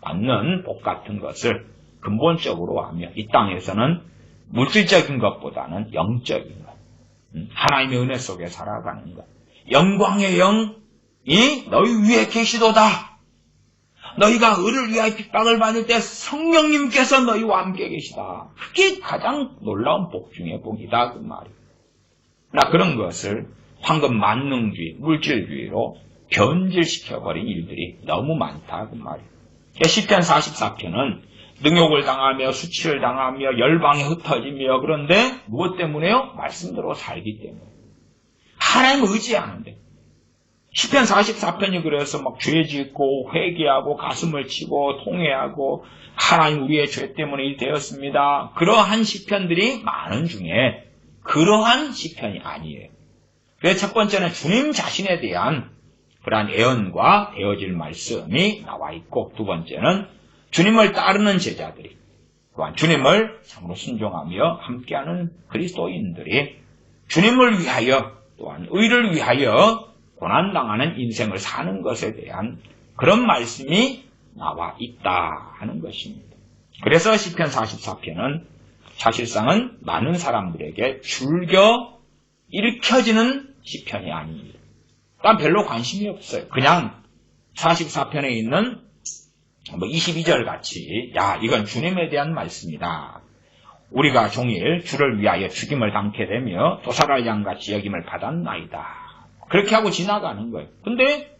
[SPEAKER 1] 받는 복 같은 것을 근본적으로 하며 이 땅에서는 물질적인 것보다는 영적인 것, 하나님의 은혜 속에 살아가는 것, 영광의 영이 너희 위에 계시도다. 너희가 의를 위하여 핍박을 받을 때 성령님께서 너희와 함께 계시다. 그게 가장 놀라운 복 중의 복이다 그 말이에요. 그런 것을 황금 만능주의, 물질주의로 변질시켜버린 일들이 너무 많다 그 말이에요. 시편 44편은 능욕을 당하며 수치를 당하며 열방에 흩어지며 그런데 무엇 때문에요? 말씀대로 살기 때문에. 하나님을 의지하는데. 시편 44편이 그래서 막 죄 짓고 회개하고 가슴을 치고 통회하고 하나님 우리의 죄 때문에 이 되었습니다. 그러한 시편들이 많은 중에 그러한 시편이 아니에요. 그래서 첫 번째는 주님 자신에 대한 그러한 애언과 되어질 말씀이 나와 있고 두 번째는 주님을 따르는 제자들이 또한 주님을 참으로 순종하며 함께하는 그리스도인들이 주님을 위하여 또한 의를 위하여 고난당하는 인생을 사는 것에 대한 그런 말씀이 나와 있다 하는 것입니다. 그래서 시편 44편은 사실상은 많은 사람들에게 즐겨 읽혀지는 시편이 아닙니다. 그러니까 별로 관심이 없어요. 그냥 44편에 있는 22절 같이 이건 주님에 대한 말씀이다. 우리가 종일 주를 위하여 죽임을 당케 되며 도살할 양같이 여김을 받았나이다. 그렇게 하고 지나가는 거예요. 근데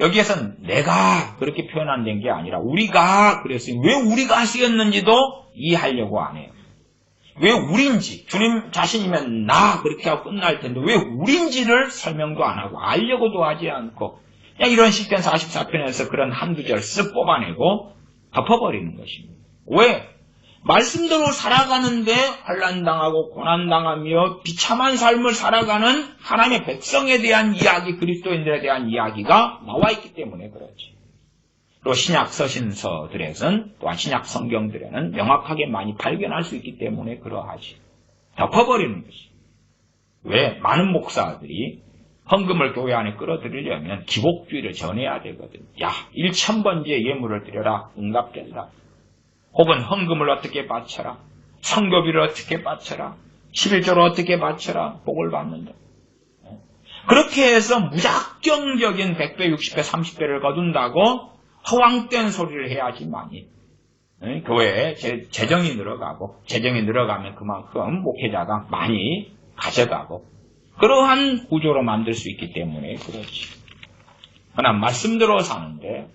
[SPEAKER 1] 여기에서는 내가 그렇게 표현 안 된 게 아니라 우리가 그랬어요. 왜 우리가 쓰였는지도 이해하려고 안 해요. 왜 우린지, 주님 자신이면 나 그렇게 하고 끝날 텐데 왜 우린지를 설명도 안 하고 알려고도 하지 않고 그냥 이런 시편 44편에서 그런 한두 절 쓱 뽑아내고 덮어버리는 것입니다. 왜? 말씀대로 살아가는데 환난당하고 고난당하며 비참한 삶을 살아가는 하나님의 백성에 대한 이야기, 그리스도인들에 대한 이야기가 나와 있기 때문에 그렇지. 또 신약 서신서들에서는 또한 신약 성경들에는 명확하게 많이 발견할 수 있기 때문에 그러하지. 덮어버리는 것이. 왜? 많은 목사들이 헌금을 교회 안에 끌어들이려면 기복주의를 전해야 되거든. 1000번째 예물을 드려라. 응답된다. 혹은 헌금을 어떻게 바쳐라. 선교비를 어떻게 바쳐라. 11조를 어떻게 바쳐라. 복을 받는다. 그렇게 해서 무작정적인 100배, 60배, 30배를 거둔다고 허황된 소리를 해야지만이 교회에 재정이 늘어가고 재정이 늘어가면 그만큼 목회자가 많이 가져가고 그러한 구조로 만들 수 있기 때문에 그렇지. 그러나 말씀대로 사는데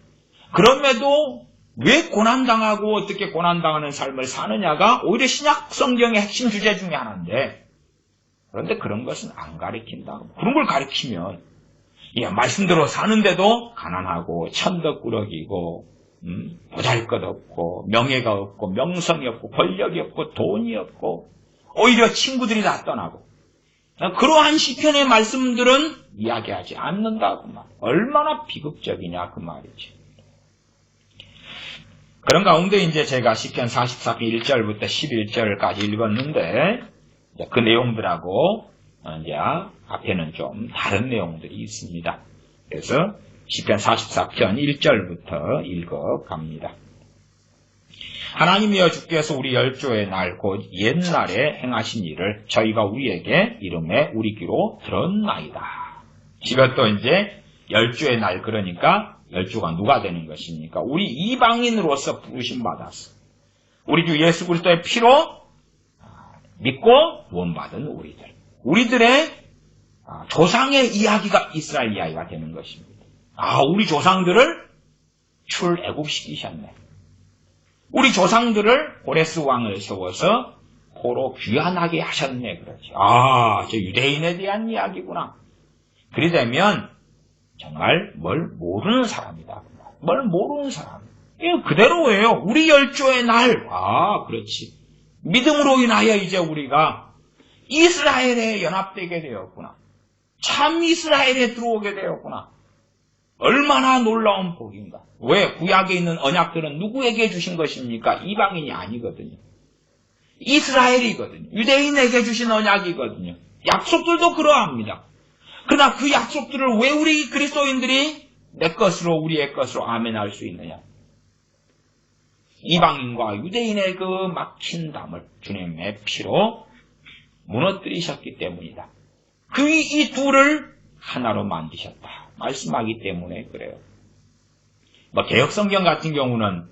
[SPEAKER 1] 그럼에도 왜 고난당하고 어떻게 고난당하는 삶을 사느냐가 오히려 신약 성경의 핵심 주제 중에 하나인데 그런데 그런 것은 안 가르친다고. 그런 걸 가르치면 말씀대로 사는데도 가난하고 천덕꾸러기고 보잘것없고 명예가 없고 명성이 없고 권력이 없고 돈이 없고 오히려 친구들이 다 떠나고 그러한 시편의 말씀들은 이야기하지 않는다고 말. 얼마나 비극적이냐 그 말이지. 그런 가운데 이제 제가 시편 44편 1절부터 11절까지 읽었는데 그 내용들하고 이제 앞에는 좀 다른 내용들이 있습니다. 그래서 시편 44편 1절부터 읽어갑니다. 하나님이여 주께서 우리 열조의 날 곧 옛날에 행하신 일을 저희가 우리에게 이름에 우리 귀로 들었나이다. 이것도 이제 열조의 날 그러니까 열조가 누가 되는 것입니까? 우리 이방인으로서 부르심 받았어. 우리 주 예수 그리스도의 피로 믿고 구원받은 우리들. 우리들의 조상의 이야기가 이스라엘 이야기가 되는 것입니다. 우리 조상들을 출애굽시키셨네. 우리 조상들을 고레스 왕을 세워서 포로 귀환하게 하셨네. 그러지. 저 유대인에 대한 이야기구나. 그리 되면 정말 뭘 모르는 사람이다. 뭘 모르는 사람. 이거 그대로예요. 우리 열조의 날. 그렇지. 믿음으로 인하여 이제 우리가 이스라엘에 연합되게 되었구나. 참 이스라엘에 들어오게 되었구나. 얼마나 놀라운 복인가. 왜? 구약에 있는 언약들은 누구에게 주신 것입니까? 이방인이 아니거든요. 이스라엘이거든요. 유대인에게 주신 언약이거든요. 약속들도 그러합니다. 그러나 그 약속들을 왜 우리 그리스도인들이 내 것으로 우리의 것으로 아멘할 수 있느냐? 이방인과 유대인의 그 막힌 담을 주님의 피로 무너뜨리셨기 때문이다. 이 둘을 하나로 만드셨다. 말씀하기 때문에 그래요. 개혁성경 같은 경우는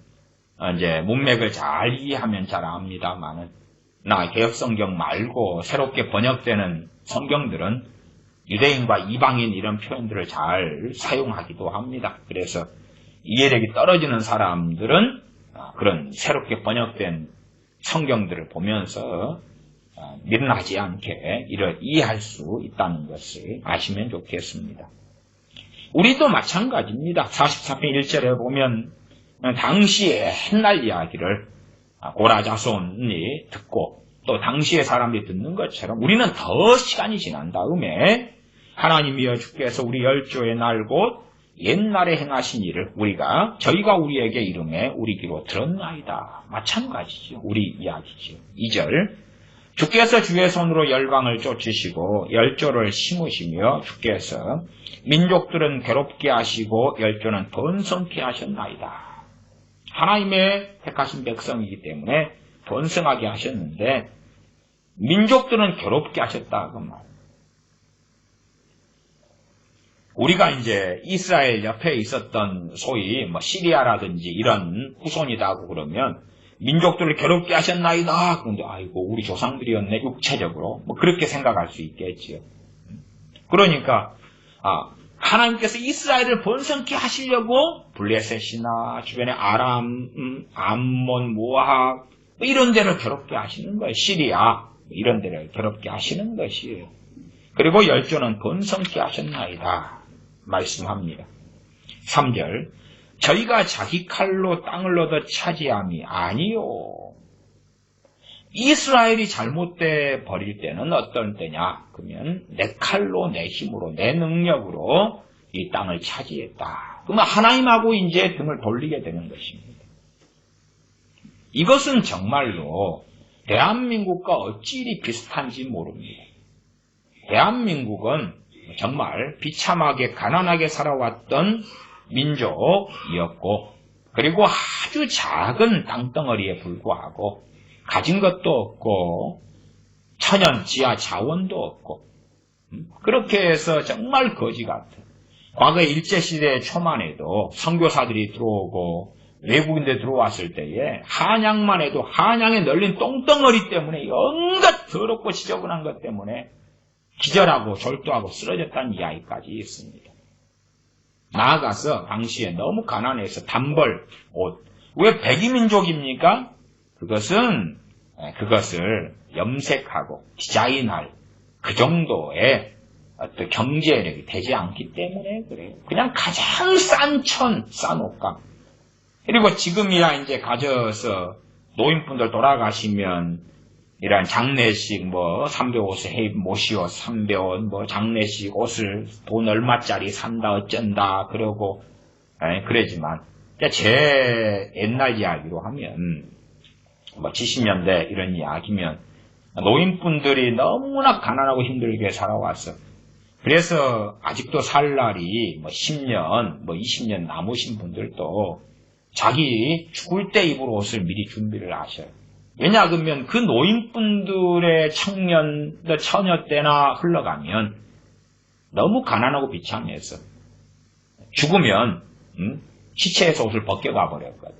[SPEAKER 1] 이제 문맥을 잘 이해하면 잘 압니다만은 개혁성경 말고 새롭게 번역되는 성경들은 유대인과 이방인 이런 표현들을 잘 사용하기도 합니다. 그래서 이해력이 떨어지는 사람들은 그런 새롭게 번역된 성경들을 보면서 미련하지 않게 이를 이해할 수 있다는 것을 아시면 좋겠습니다. 우리도 마찬가지입니다. 44편 1절에 보면 당시의 옛날 이야기를 고라 자손이 듣고 또 당시의 사람들이 듣는 것처럼 우리는 더 시간이 지난 다음에 하나님이여 주께서 우리 열조의 날 곧 옛날에 행하신 일을 저희가 우리에게 이름에 우리 귀로 들었나이다. 마찬가지죠. 우리 이야기죠. 2절 주께서 주의 손으로 열방을 쫓으시고 열조를 심으시며 주께서 민족들은 괴롭게 하시고 열조는 번성케 하셨나이다. 하나님의 택하신 백성이기 때문에 번성하게 하셨는데 민족들은 괴롭게 하셨다. 그 말. 우리가 이제 이스라엘 옆에 있었던 소위 시리아라든지 이런 후손이다고 그러면 민족들을 괴롭게 하셨나이다. 그런데 우리 조상들이었네. 육체적으로 그렇게 생각할 수 있겠지요. 그러니까 하나님께서 이스라엘을 번성케 하시려고 블레셋이나 주변의 아람, 암몬, 모압 이런 데를 괴롭게 하시는 거예요. 시리아 이런 데를 괴롭게 하시는 것이에요. 그리고 열조는 번성케 하셨나이다. 말씀합니다. 3절 저희가 자기 칼로 땅을 얻어 차지함이 아니요. 이스라엘이 잘못돼 버릴 때는 어떤 때냐? 그러면 내 칼로 내 힘으로 내 능력으로 이 땅을 차지했다. 그러면 하나님하고 이제 등을 돌리게 되는 것입니다. 이것은 정말로 대한민국과 어찌 이리 비슷한지 모릅니다. 대한민국은 정말 비참하게 가난하게 살아왔던 민족이었고 그리고 아주 작은 땅덩어리에 불구하고 가진 것도 없고 천연 지하 자원도 없고 그렇게 해서 정말 거지 같은 과거 일제시대 초만 해도 선교사들이 들어오고 외국인들 들어왔을 때에 한양만 해도 한양에 널린 똥덩어리 때문에 온갖 더럽고 지저분한 것 때문에 기절하고 절도하고 쓰러졌다는 이야기까지 있습니다. 나아가서 당시에 너무 가난해서 단벌 옷. 왜 백이민족입니까? 그것을 염색하고 디자인할 그 정도의 어떤 경제력이 되지 않기 때문에 그래요. 그냥 가장 싼 옷감. 그리고 지금이야 이제 가져서 노인분들 돌아가시면 이런 장례식 300옷을 해입 모시옷 300옷 장례식 옷을 돈 얼마짜리 산다 어쩐다 그러고 그러지만 제 옛날 이야기로 하면 70년대 이런 이야기면 노인분들이 너무나 가난하고 힘들게 살아왔어. 그래서 아직도 살 날이 10년 20년 남으신 분들도 자기 죽을 때 입을 옷을 미리 준비를 하셔요. 왜냐 그러면 그 노인분들의 처녀 때나 흘러가면 너무 가난하고 비참해서 죽으면 시체에서 옷을 벗겨가 버렸거든.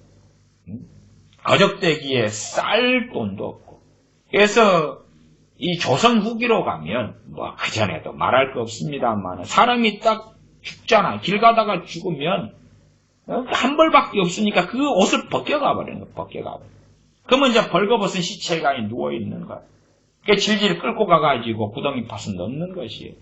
[SPEAKER 1] 거적대기에 쌀 돈도 없고. 그래서 이 조선 후기로 가면 뭐 그전에도 말할 거 없습니다만 사람이 딱 죽잖아. 길 가다가 죽으면 한 벌밖에 없으니까 그 옷을 벗겨가 버리는 거야. 벗겨가 버려. 그러면 이제 벌거벗은 시체가 누워 있는 거야. 그 질질 끌고 가가지고 구덩이 파서 넣는 것이에요.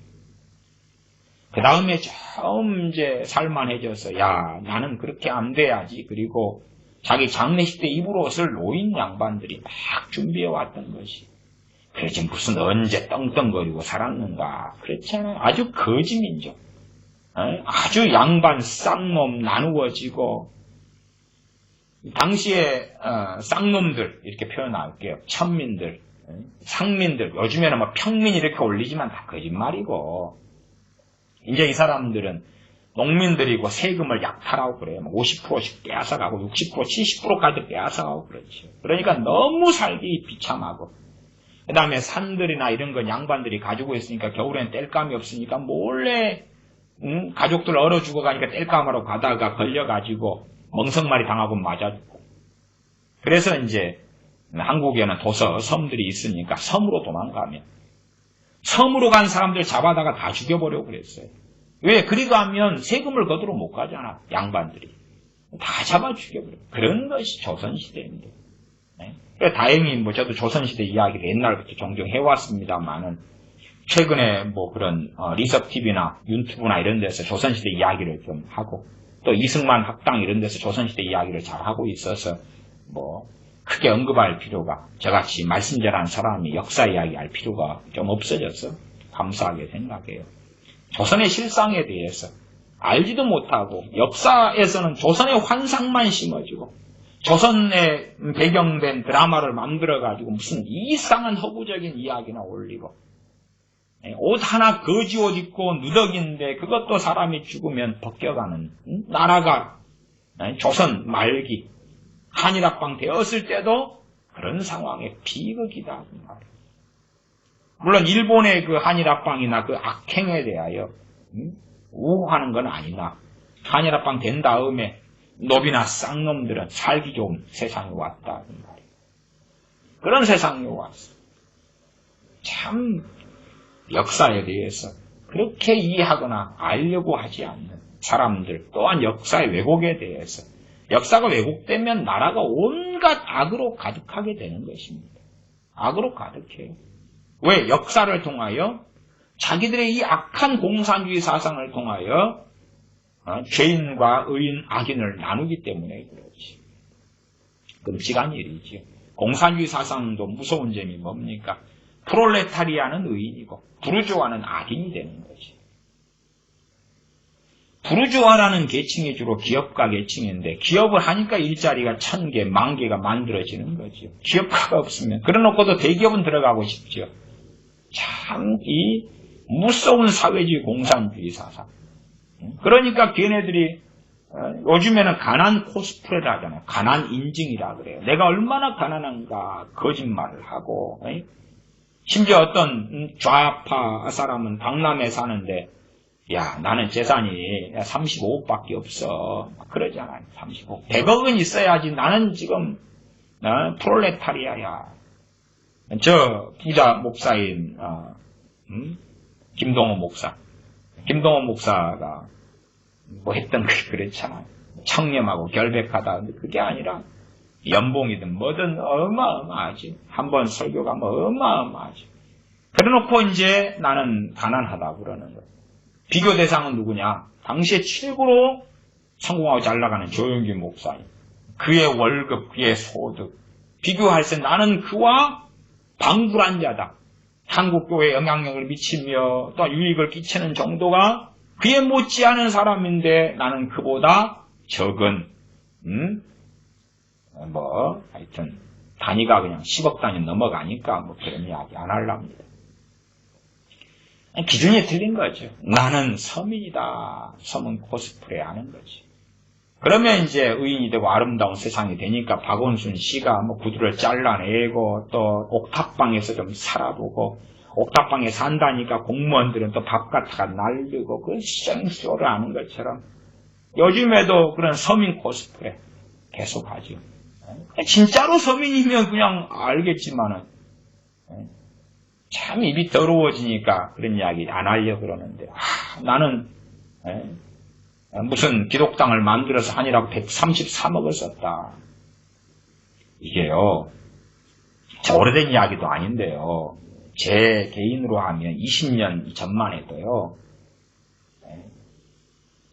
[SPEAKER 1] 그 다음에 좀 이제 살만해져서 야 나는 그렇게 안 돼야지. 그리고 자기 장례식 때 입을 옷을 노인 양반들이 막 준비해 왔던 것이. 그렇지 무슨 언제 떵떵거리고 살았는가. 그렇지 않아요. 아주 거지민족. 아주 양반 쌍놈 나누어지고 당시에 쌍놈들 이렇게 표현할게요. 천민들, 상민들 요즘에는 뭐 평민 이렇게 올리지만 다 거짓말이고 이제 이 사람들은 농민들이고 세금을 약탈하고 그래요. 50%씩 빼앗아가고 60%, 70%까지 빼앗아가고 그렇죠. 그러니까 너무 살기 비참하고 그 다음에 산들이나 이런 건 양반들이 가지고 있으니까 겨울엔 땔감이 없으니까 몰래 가족들 얼어 죽어가니까 땔감하러 가다가 걸려가지고 멍석말이 당하고 맞아주고 그래서 이제 한국에는 도서 섬들이 있으니까 섬으로 도망가면 섬으로 간 사람들 잡아다가 다 죽여버리고 그랬어요. 왜? 그리 가면 세금을 거두러 못 가잖아. 양반들이. 다 잡아 죽여버려. 그런 것이 조선시대인데. 네? 다행히 뭐 저도 조선시대 이야기를 옛날부터 종종 해왔습니다만은 최근에 뭐 그런 리섭TV나 윤튜브나 이런 데서 조선시대 이야기를 좀 하고 또 이승만 학당 이런 데서 조선시대 이야기를 잘 하고 있어서 뭐 크게 언급할 필요가 저같이 말씀 잘하는 사람이 역사 이야기 할 필요가 좀 없어져서 감사하게 생각해요. 조선의 실상에 대해서 알지도 못하고 역사에서는 조선의 환상만 심어지고 조선에 배경된 드라마를 만들어가지고 무슨 이상한 허구적인 이야기나 올리고 옷 하나 거지 옷 입고 누더기인데 그것도 사람이 죽으면 벗겨가는 나라가 조선 말기 한일합방 되었을 때도 그런 상황에 비극이다. 물론 일본의 그 한일합방이나 그 악행에 대하여 우호하는 건 아니나 한일합방 된 다음에 노비나 쌍놈들은 살기 좋은 세상에 왔다. 그런 세상에 왔어. 참 역사에 대해서 그렇게 이해하거나 알려고 하지 않는 사람들 또한 역사의 왜곡에 대해서 역사가 왜곡되면 나라가 온갖 악으로 가득하게 되는 것입니다. 악으로 가득해요. 왜? 역사를 통하여 자기들의 이 악한 공산주의 사상을 통하여 죄인과 의인, 악인을 나누기 때문에 그렇지. 끔찍한 일이죠. 공산주의 사상도 무서운 점이 뭡니까? 프롤레타리아는 의인이고 부르주아는 악인이 되는 거지. 부르주아라는 계층이 주로 기업가 계층인데 기업을 하니까 일자리가 1000개, 10,000개가 만들어지는 거죠. 기업가가 없으면 그래놓고도 대기업은 들어가고 싶죠. 참 이 무서운 사회주의 공산주의 사상. 그러니까 걔네들이 요즘에는 가난 코스프레를 하잖아요. 가난 인증이라 그래요. 내가 얼마나 가난한가 거짓말을 하고 심지어 어떤 좌파 사람은 강남에 사는데 야 나는 재산이 35억밖에 없어. 그러잖아요. 35억. 100억은 있어야지. 나는 지금 프롤레타리아야. 저 부자 목사인 김동호 목사. 김동호 목사가 뭐 했던 게 그랬잖아요. 청렴하고 결백하다. 근데 그게 아니라 연봉이든 뭐든 어마어마하지. 한번 설교 가면 어마어마하지. 그래놓고 이제 나는 가난하다 그러는 거예요. 비교 대상은 누구냐? 당시에 최고로 성공하고 잘 나가는 조영기 목사님. 그의 월급, 그의 소득. 비교할 때 나는 그와 방불한 자다. 한국교회에 영향력을 미치며 또 유익을 끼치는 정도가 그에 못지않은 사람인데 나는 그보다 적은 하여튼 단위가 그냥 10억 단위 넘어가니까 뭐 그런 이야기 안 하려합니다. 기준이 틀린 거죠. 나는 서민이다. 서민 코스프레 하는 거지. 그러면 이제 의인이 되고 아름다운 세상이 되니까 박원순 씨가 뭐 구두를 잘라내고 또 옥탑방에서 좀 살아보고 옥탑방에 산다니까 공무원들은 또 바깥가 날리고 그 생쇼를 하는 것처럼 요즘에도 그런 서민 코스프레 참 입이 더러워지니까 그런 이야기 안 하려고 그러는데, 나는, 무슨 기독당을 만들어서 하니라고 133억을 썼다. 이게요, 오래된 이야기도 아닌데요. 제 개인으로 하면 20년 전만 해도요,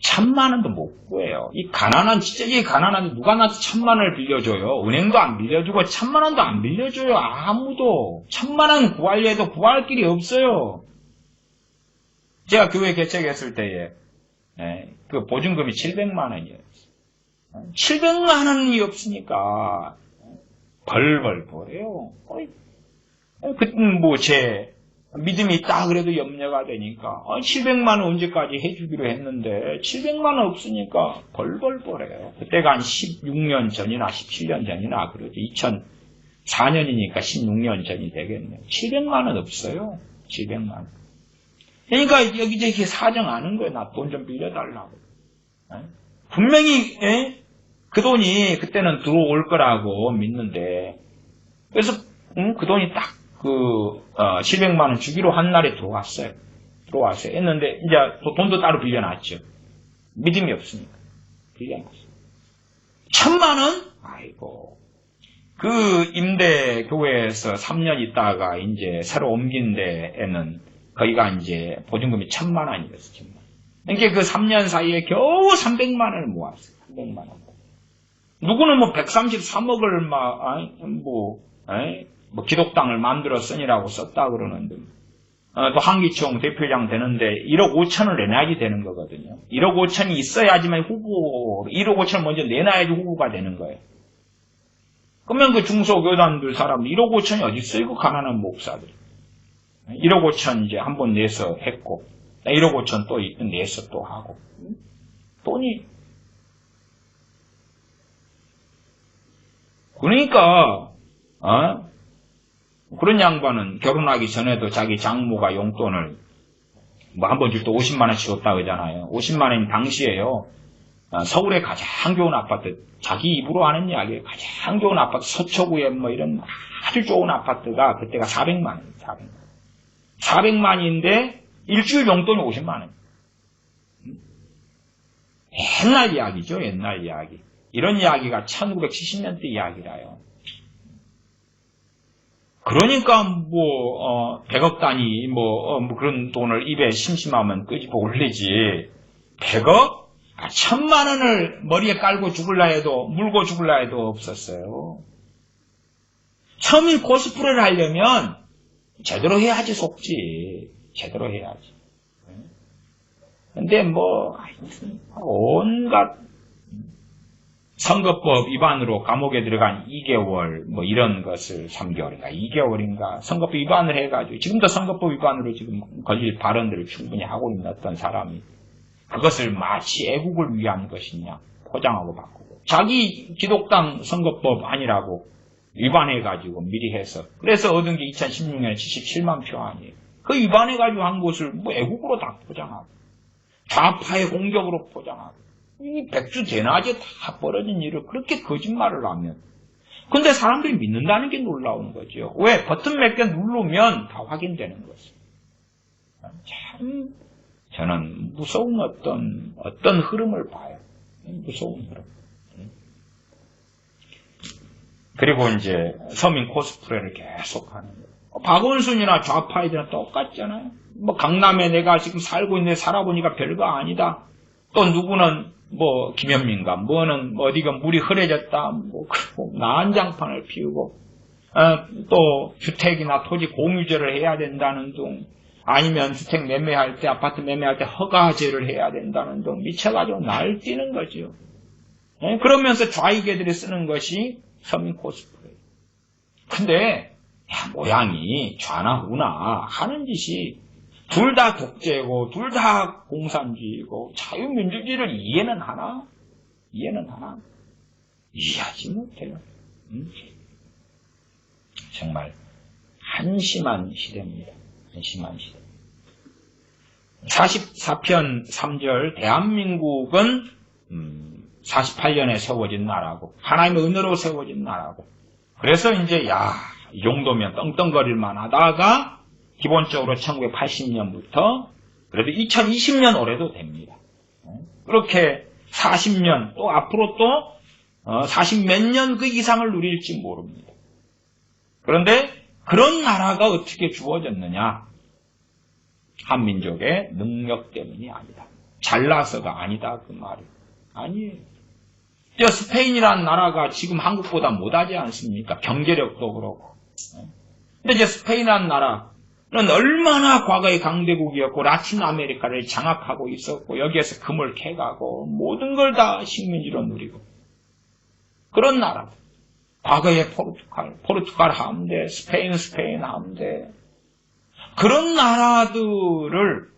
[SPEAKER 1] 1,000만 원도 못 구해요. 이 가난한데 누가 나한테 1,000만 원을 빌려줘요? 은행도 안 빌려주고 1,000만 원도 안 빌려줘요. 아무도. 1,000만 원 구하려 해도 구할 길이 없어요. 제가 교회 개척했을 때에 그 보증금이 700만 원이었어요. 700만 원이 없으니까 벌벌 벌어요. 그때는 뭐 제 믿음이 있다 그래도 염려가 되니까 700만 원 언제까지 해주기로 했는데 700만 원 없으니까 벌벌 벌어요. 그때가 한 16년 전이나 17년 전이나 그러죠. 2004년이니까 16년 전이 되겠네요. 700만 원 없어요. 700만 원. 그러니까 여기저기 사정하는 거예요. 나 돈 좀 빌려달라고. 분명히 그 돈이 그때는 들어올 거라고 믿는데 그래서 그 돈이 딱 700만 원 주기로 한 날에 들어왔어요. 했는데 이제 돈도 따로 빌려놨죠. 믿음이 없으니까 빌려놨어요. 1,000만 원? 아이고. 그 임대 교회에서 3년 있다가 이제 새로 옮긴 데에는 거기가 이제 보증금이 1,000만 원이었어요. 그러니까 그 3년 사이에 겨우 300만 원을 모았어요. 300만 원. 누구는 뭐 133억을 뭐 기독당을 만들어 쓰니라고 썼다 그러는데 또 한기총 대표장 되는데 1억 5천을 내놔야지 되는 거거든요. 1억 5천이 있어야지만 1억 5천을 먼저 내놔야지 후보가 되는 거예요. 그러면 그 중소교단들 사람 1억 5천이 어디 있어요? 그 가난한 목사들. 1억 5천 이제 한 번 내서 했고 1억 5천 또 내서 또 하고 돈이 그러니까 그런 양반은 결혼하기 전에도 자기 장모가 용돈을 뭐 한 번 줄 때 50만 원씩 줬다 그러잖아요. 50만 원이 당시에요. 서울의 가장 좋은 아파트, 자기 입으로 하는 이야기예요. 가장 좋은 아파트, 서초구에 뭐 이런 아주 좋은 아파트가 그때가 400만 원이에요. 400만인데 일주일 용돈이 50만 원. 옛날 이야기죠. 옛날 이야기. 이런 이야기가 1970년대 이야기라요. 그러니까 100억 단위 뭐 그런 돈을 입에 심심하면 끄집어 올리지. 100억? 1,000만 원을 머리에 깔고 죽을라 해도 물고 죽을라 해도 없었어요. 처음에 코스프레를 하려면 제대로 해야지 속지. 제대로 해야지. 근데 온갖 선거법 위반으로 감옥에 들어간 2개월, 이런 것을 3개월인가, 2개월인가, 선거법 위반을 해가지고, 지금도 선거법 위반으로 지금 걸릴 발언들을 충분히 하고 있는 어떤 사람이, 그것을 마치 애국을 위한 것이냐, 포장하고 바꾸고, 자기 기독당 선거법 아니라고 위반해가지고 미리 해서, 그래서 얻은 게 2016년에 77만 표 아니에요. 그 위반해가지고 한 것을 애국으로 다 포장하고, 좌파의 공격으로 포장하고, 이 백주대낮에 다 벌어진 일을 그렇게 거짓말을 하면. 근데 사람들이 믿는다는 게 놀라운 거죠. 왜? 버튼 몇 개 누르면 다 확인되는 것을. 참, 저는 무서운 어떤 흐름을 봐요. 무서운 흐름. 그리고 이제 서민 코스프레를 계속 하는 거예요. 박원순이나 좌파애들은 똑같잖아요. 강남에 내가 지금 살고 있는데 살아보니까 별거 아니다. 또 누구는 김현민가, 어디가 물이 흐려졌다, 난장판을 피우고, 또 주택이나 토지 공유제를 해야 된다는 둥, 아니면 주택 매매할 때, 아파트 매매할 때 허가제를 해야 된다는 둥, 미쳐가지고 날뛰는 거죠. 그러면서 좌익애들이 쓰는 것이 서민 코스프레. 근데, 모양이 좌나 우나 하는 짓이 둘 다 독재고, 둘 다 공산주의고, 자유민주주의를 이해는 하나? 이해하지 못해요. 정말, 한심한 시대입니다. 한심한 시대. 44편 3절, 대한민국은, 48년에 세워진 나라고, 하나님의 은혜로 세워진 나라고. 그래서 이제, 이 정도면 떵떵거릴만 하다가, 기본적으로 1980년부터 그래도 2020년 올해도 됩니다. 그렇게 40년 또 앞으로 또 40 몇 년 그 이상을 누릴지 모릅니다. 그런데 그런 나라가 어떻게 주어졌느냐? 한민족의 능력 때문이 아니다. 잘나서가 아니다 그 말이 아니에요. 스페인이라는 나라가 지금 한국보다 못하지 않습니까? 경제력도 그렇고. 근데 이제 스페인이라는 나라는 얼마나 과거의 강대국이었고 라틴 아메리카를 장악하고 있었고 여기에서 금을 캐가고 모든 걸 다 식민지로 누리고 그런 나라. 과거의 포르투갈 함대, 스페인 함대 그런 나라들을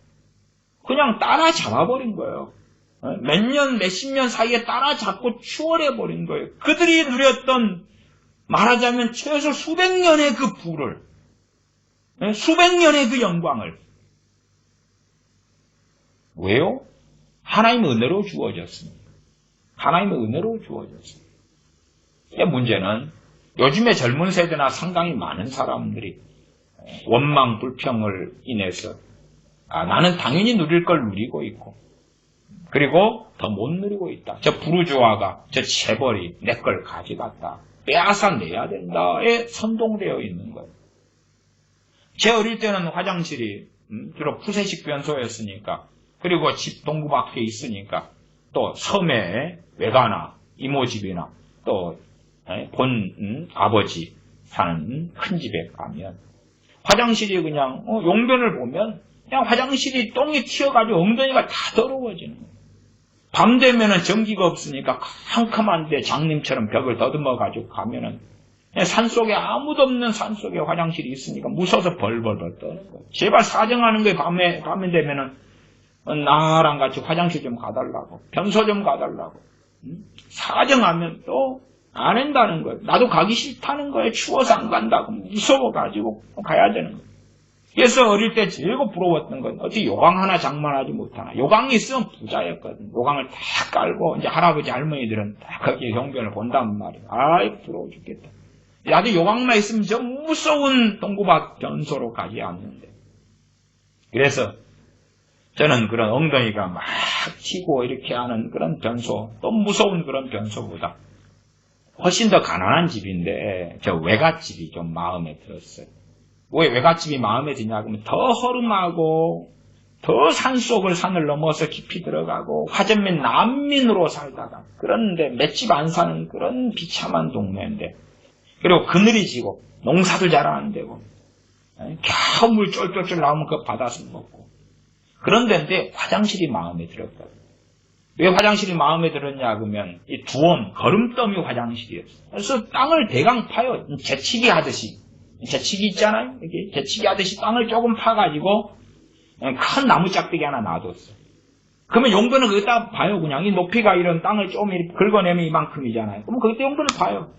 [SPEAKER 1] 그냥 따라잡아버린 거예요. 몇 년, 몇십 년 사이에 따라잡고 추월해버린 거예요. 그들이 누렸던 말하자면 최소 수백 년의 그 부를, 수백 년의 그 영광을. 왜요? 하나님의 은혜로 주어졌습니다. 하나님의 은혜로 주어졌습니다. 문제는 요즘의 젊은 세대나 상당히 많은 사람들이 원망, 불평을 인해서 나는 당연히 누릴 걸 누리고 있고 그리고 더 못 누리고 있다. 저 부르주아가 저 재벌이 내 걸 가져갔다. 빼앗아내야 된다에 선동되어 있는 거예요. 제 어릴 때는 화장실이 주로 푸세식 변소였으니까 그리고 집 동구 밖에 있으니까 또 섬에 외가나 이모집이나 또 본 아버지 사는 큰 집에 가면 화장실이 그냥 용변을 보면 그냥 화장실이 똥이 튀어가지고 엉덩이가 다 더러워지는 거예요. 밤 되면은 전기가 없으니까 캄캄한데 장님처럼 벽을 더듬어가지고 가면은 산속에 아무도 없는 산속에 화장실이 있으니까 무서워서 벌벌벌 떠는 거예요. 제발 사정하는 거예요. 밤에 되면은 나랑 같이 화장실 좀 가달라고 변소 좀 가달라고 사정하면 또 안 한다는 거예요. 나도 가기 싫다는 거예요. 추워서 안 간다고 무서워가지고 가야 되는 거예요. 그래서 어릴 때 제일 부러웠던 건 어떻게 요강 하나 장만하지 못하나. 요강이 있으면 부자였거든. 요강을 다 깔고 이제 할아버지 할머니들은 다 거기에 용변을 본단 말이에요. 아이 부러워 죽겠다. 나도 요강만 있으면 저 무서운 동구밭 변소로 가지 않는데. 그래서 저는 그런 엉덩이가 막 튀고 이렇게 하는 그런 변소, 또 무서운 그런 변소보다 훨씬 더 가난한 집인데 저 외갓집이 좀 마음에 들었어요. 왜 외갓집이 마음에 드냐 그러면 더 허름하고 더 산속을 산을 넘어서 깊이 들어가고 화전면 난민으로 살다가 그런데 맷집 안 사는 그런 비참한 동네인데 그리고 그늘이 지고 농사도 잘 안 되고 겨우 물 쫄쫄쫄 나오면 그거 받아서 먹고 그런 데인데 화장실이 마음에 들었거든요. 왜 화장실이 마음에 들었냐 그러면 이 두엄 거름더미 화장실이었어요. 그래서 땅을 대강 파요. 재치기 하듯이. 재치기 있잖아요. 이렇게 재치기 하듯이 땅을 조금 파가지고 큰 나무 짝대기 하나 놔뒀어요. 그러면 용변은 거기다 봐요. 그냥 이 높이가 이런 땅을 좀 이렇게 긁어내면 이만큼이잖아요. 그러면 거기다 용변을 봐요.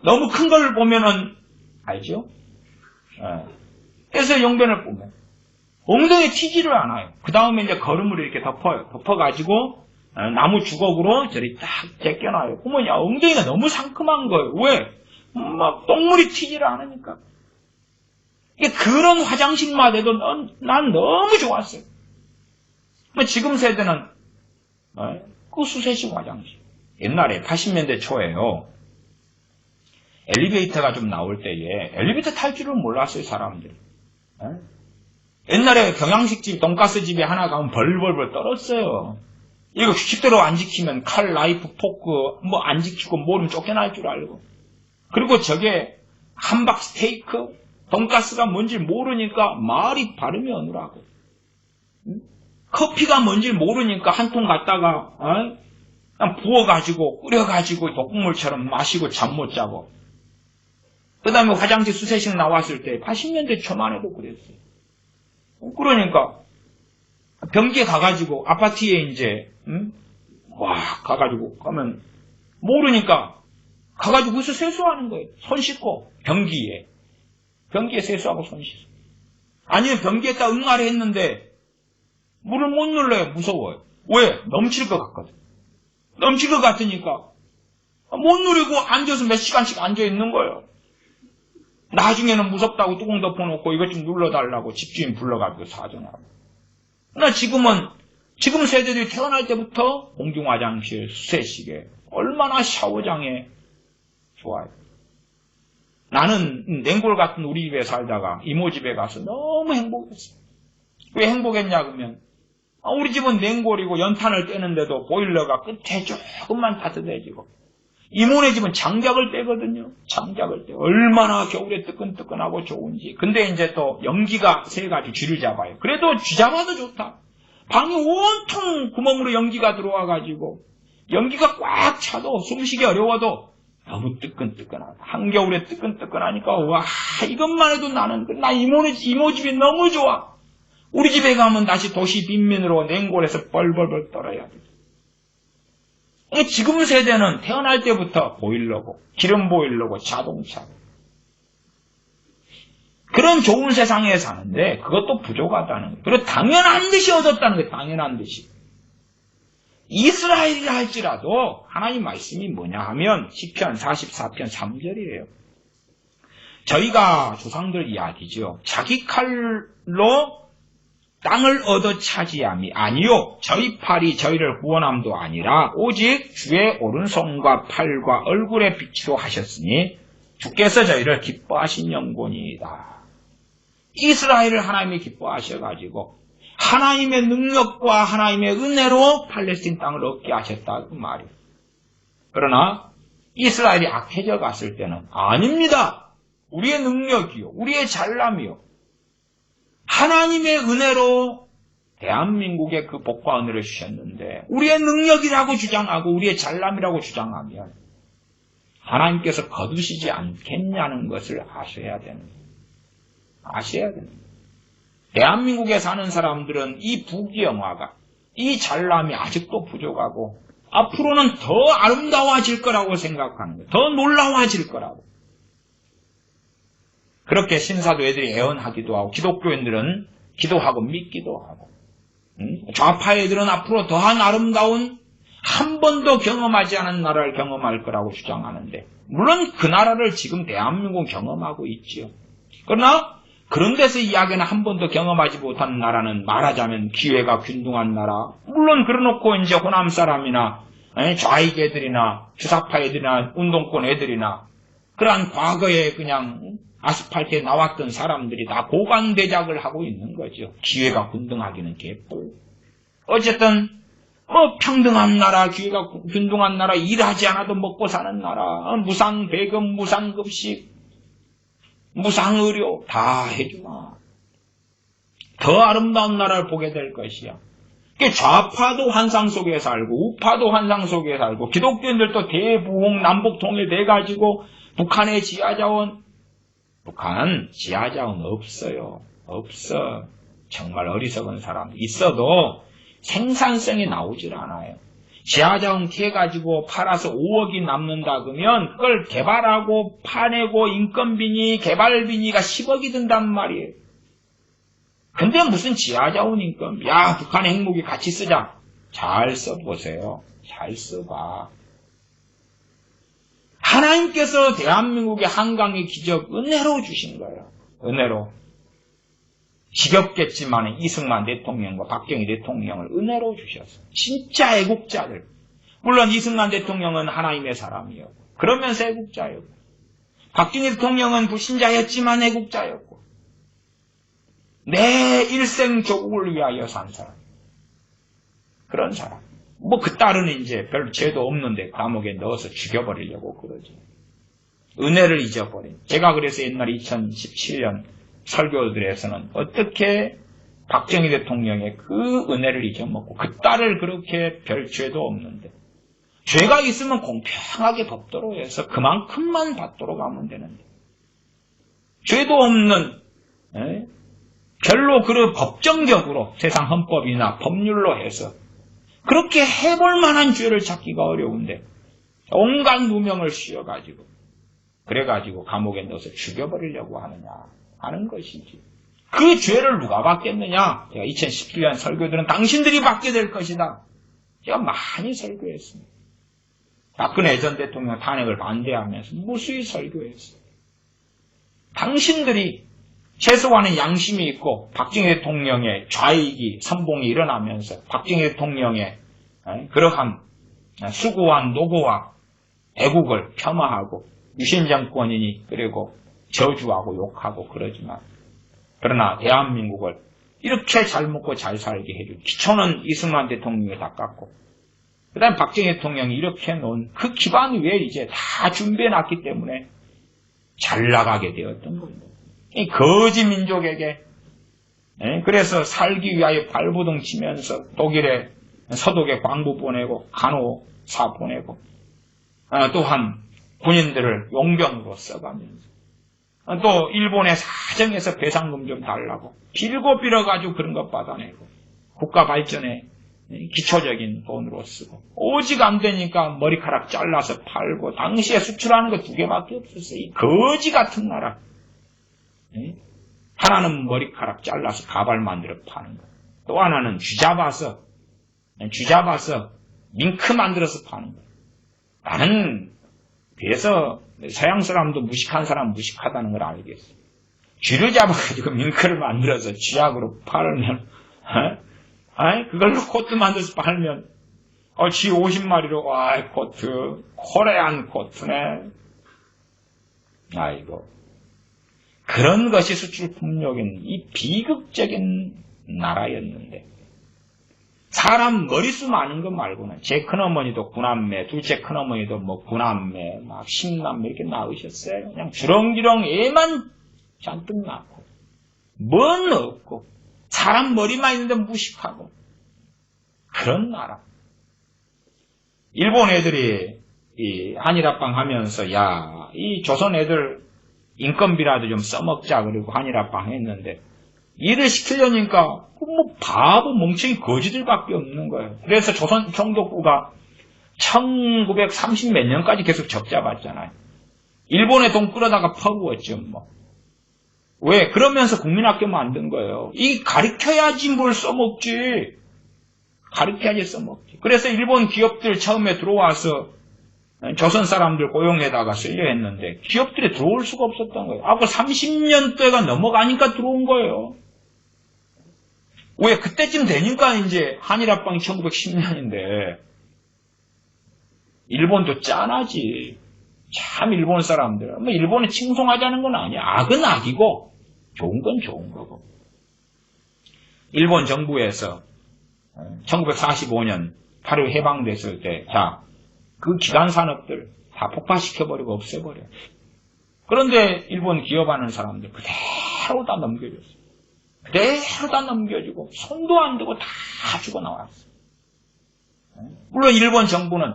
[SPEAKER 1] 너무 큰 걸 보면은 알죠? 그래서 용변을 보면 엉덩이에 튀지를 않아요. 그 다음에 이제 거름으로 이렇게 덮어요. 덮어가지고 나무 주걱으로 저리 딱 제껴놔요. 그러면 야 엉덩이가 너무 상큼한 거예요. 왜? 막 똥물이 튀지를 않으니까. 그런 화장실만 해도 난 너무 좋았어요. 지금 세대는 그 수세식 화장실. 옛날에 80년대 초에요. 엘리베이터가 좀 나올 때에 엘리베이터 탈 줄은 몰랐어요 사람들이. 옛날에 경양식집 돈가스집에 하나 가면 벌벌벌 떨었어요. 이거 식대로 안 지키면 칼, 나이프, 포크 뭐 안 지키고 모르면 쫓겨날 줄 알고. 그리고 저게 함박 스테이크, 돈가스가 뭔지 모르니까 말이 발음이 어느라고. 커피가 뭔지 모르니까 한 통 갖다가 그냥 부어가지고 끓여가지고 독국물처럼 마시고 잠 못 자고. 그 다음에 화장실 수세식 나왔을 때 80년대 초만 해도 그랬어요. 그러니까 변기에 가가지고 아파트에 이제 가가지고 가면 모르니까 가가지고 거기서 세수하는 거예요. 손 씻고 변기에 세수하고 손 씻고. 아니면 변기에다 응아리 했는데 물을 못 눌러요. 무서워요. 왜? 넘칠 것 같거든. 넘칠 것 같으니까 못 누리고 앉아서 몇 시간씩 앉아 있는 거예요. 나중에는 무섭다고 뚜껑 덮어놓고 이것 좀 눌러달라고 집주인 불러가지고 사정하고. 그러나 지금 세대들이 태어날 때부터 공중화장실, 수세식에, 얼마나 샤워장에 좋아요. 나는 냉골 같은 우리 집에 살다가 이모 집에 가서 너무 행복했어요. 왜 행복했냐 그러면 우리 집은 냉골이고 연탄을 떼는데도 보일러가 끝에 조금만 따뜻해지고, 이모네 집은 장작을 떼거든요. 장작을 떼. 얼마나 겨울에 뜨끈뜨끈하고 좋은지. 근데 이제 또 연기가 새가지고 쥐를 잡아요. 그래도 쥐 잡아도 좋다. 방이 온통 구멍으로 연기가 들어와가지고 연기가 꽉 차도 숨쉬기 어려워도 너무 뜨끈뜨끈하다. 한겨울에 뜨끈뜨끈하니까 와, 이것만 해도 나 이모 집이 너무 좋아. 우리 집에 가면 다시 도시 빈민으로 냉골에서 뻘뻘뻘 떨어야 돼. 지금 세대는 태어날 때부터 보일러고, 기름 보일러고, 자동차. 그런 좋은 세상에 사는데 그것도 부족하다는 거예요. 그리고 당연한 듯이 얻었다는 거예요. 당연한 듯이. 이스라엘이라 할지라도 하나님 말씀이 뭐냐 하면 시편 44편 3절이에요. 저희가 조상들 이야기죠. 자기 칼로 땅을 얻어 차지함이 아니요 저희 팔이 저희를 구원함도 아니라 오직 주의 오른손과 팔과 얼굴의 빛으로 하셨으니 주께서 저희를 기뻐하신 영혼이다. 이스라엘을 하나님이 기뻐하셔가지고 하나님의 능력과 하나님의 은혜로 팔레스틴 땅을 얻게 하셨다 그 말이에요. 그러나 이스라엘이 악해져 갔을 때는 아닙니다. 우리의 능력이요, 우리의 잘남이요, 하나님의 은혜로 대한민국에 그 복과 은혜를 주셨는데 우리의 능력이라고 주장하고 우리의 잘남이라고 주장하면 하나님께서 거두시지 않겠냐는 것을 아셔야 됩니다. 아셔야 됩니다. 대한민국에 사는 사람들은 이 부귀영화가, 이 잘남이 아직도 부족하고 앞으로는 더 아름다워질 거라고 생각하는 거예요. 더 놀라워질 거라고. 그렇게 신사도 애들이 애원하기도 하고 기독교인들은 기도하고 믿기도 하고 좌파 애들은 앞으로 더한 아름다운 한 번도 경험하지 않은 나라를 경험할 거라고 주장하는데 물론 그 나라를 지금 대한민국은 경험하고 있지요. 그러나 그런 데서 이야기는 한 번도 경험하지 못한 나라는 말하자면 기회가 균등한 나라. 물론 그래놓고 이제 호남 사람이나 좌익 애들이나 주사파 애들이나 운동권 애들이나 그러한 과거에 그냥 아스팔트에 나왔던 사람들이 다 고관대작을 하고 있는 거죠. 기회가 균등하기는 개뿔. 어쨌든 평등한 나라, 기회가 균등한 나라, 일하지 않아도 먹고 사는 나라, 무상배금, 무상급식, 무상의료 다 해주마. 더 아름다운 나라를 보게 될 것이야. 좌파도 환상 속에 살고 우파도 환상 속에 살고 기독교인들도 대부흥 남북 통일돼가지고 북한의 지하자원, 북한 지하자원 없어요. 없어. 정말 어리석은 사람 있어도 생산성이 나오질 않아요. 지하자원 캐가지고 팔아서 5억이 남는다 그러면 그걸 개발하고 파내고 인건비니 개발비니가 10억이 든단 말이에요. 근데 무슨 지하자원 인건비. 야, 북한의 핵무기 같이 쓰자. 잘 써보세요. 잘 써봐. 하나님께서 대한민국의 한강의 기적 은혜로 주신 거예요. 은혜로. 지겹겠지만 이승만 대통령과 박정희 대통령을 은혜로 주셨어요. 진짜 애국자들. 물론 이승만 대통령은 하나님의 사람이었고 그러면서 애국자였고 박정희 대통령은 불신자였지만 애국자였고 내 일생 조국을 위하여 산 사람. 그런 사람. 그 딸은 이제 별 죄도 없는데 감옥에 넣어서 죽여버리려고 그러지. 은혜를 잊어버린. 제가 그래서 옛날 2017년 설교들에서는 어떻게 박정희 대통령의 그 은혜를 잊어먹고 그 딸을 그렇게 별 죄도 없는데 죄가 있으면 공평하게 법도로 해서 그만큼만 받도록 하면 되는데 죄도 없는 별로 그 법정적으로 세상 헌법이나 법률로 해서 그렇게 해볼 만한 죄를 찾기가 어려운데 온갖 누명을 씌워가지고 그래가지고 감옥에 넣어서 죽여버리려고 하는 것이지. 그 죄를 누가 받겠느냐? 제가 2017년 설교들은 당신들이 받게 될 것이다. 제가 많이 설교했습니다. 박근혜 전 대통령 탄핵을 반대하면서 무수히 설교했어요. 당신들이 최소한의 양심이 있고 박정희 대통령의 좌익이 선봉이 일어나면서 박정희 대통령의 그러한 수고한 노고와 애국을 폄하하고 유신 정권이니 그리고 저주하고 욕하고 그러지만 그러나 대한민국을 이렇게 잘 먹고 잘 살게 해준 기초는 이승만 대통령이 닦았고 그 다음에 박정희 대통령이 이렇게 놓은 그 기반 위에 이제 다 준비해놨기 때문에 잘 나가게 되었던 겁니다. 이 거지 민족에게 그래서 살기 위하여 발부둥 치면서 독일에 서독에 광부 보내고 간호사 보내고 또한 군인들을 용병으로 써가면서 또 일본의 사정에서 배상금 좀 달라고 빌고 빌어가지고 그런 것 받아내고 국가 발전에 기초적인 돈으로 쓰고 오직 안 되니까 머리카락 잘라서 팔고 당시에 수출하는 거 2개밖에 없었어요. 이 거지 같은 나라. 하나는 머리카락 잘라서 가발 만들어 파는 거. 또 하나는 쥐잡아서 밍크 만들어서 파는 거. 나는 그래서 서양 사람도 무식한 사람 무식하다는 걸 알겠어. 쥐를 잡아가지고 밍크를 만들어서 쥐약으로 팔면 그걸로 코트 만들어서 팔면 쥐 50마리로 코트 코레안 코트네. 아이고 그런 것이 수출 품목인 이 비극적인 나라였는데 사람 머리수 많은 것 말고는 제 큰어머니도 9남매, 둘째 큰어머니도 9남매, 막 10남매 이렇게 낳으셨어요. 그냥 주렁주렁 애만 잔뜩 낳고 뭔 없고 사람 머리만 있는데 무식하고 그런 나라. 일본 애들이 이 한일합방 하면서 이 조선 애들 인건비라도 좀 써먹자 그리고 한일합방 했는데 일을 시키려니까 바보 멍청이 거지들밖에 없는 거예요. 그래서 조선 총독부가 1930 몇 년까지 계속 적자 받잖아요. 일본의 돈 끌어다가 퍼부었죠. 왜? 그러면서 국민학교 만든 거예요. 이 가르쳐야지 뭘 써먹지. 가르쳐야지 써먹지. 그래서 일본 기업들 처음에 들어와서 조선 사람들 고용에다가 쓰려 했는데 기업들이 들어올 수가 없었던 거예요. 그 30년대가 넘어가니까 들어온 거예요. 왜? 그때쯤 되니까 이제 한일합방이 1910년인데 일본도 짠하지. 참 일본 사람들. 일본에 칭송하자는 건 아니야. 악은 악이고 좋은 건 좋은 거고. 일본 정부에서 1945년 8.25 해방됐을 때 그 기간 산업들 다 폭파시켜버리고 없애버려. 그런데 일본 기업하는 사람들 그대로 다 넘겨줬어. 그대로 다 넘겨주고 손도 안 대고 다 주고 나왔어. 물론 일본 정부는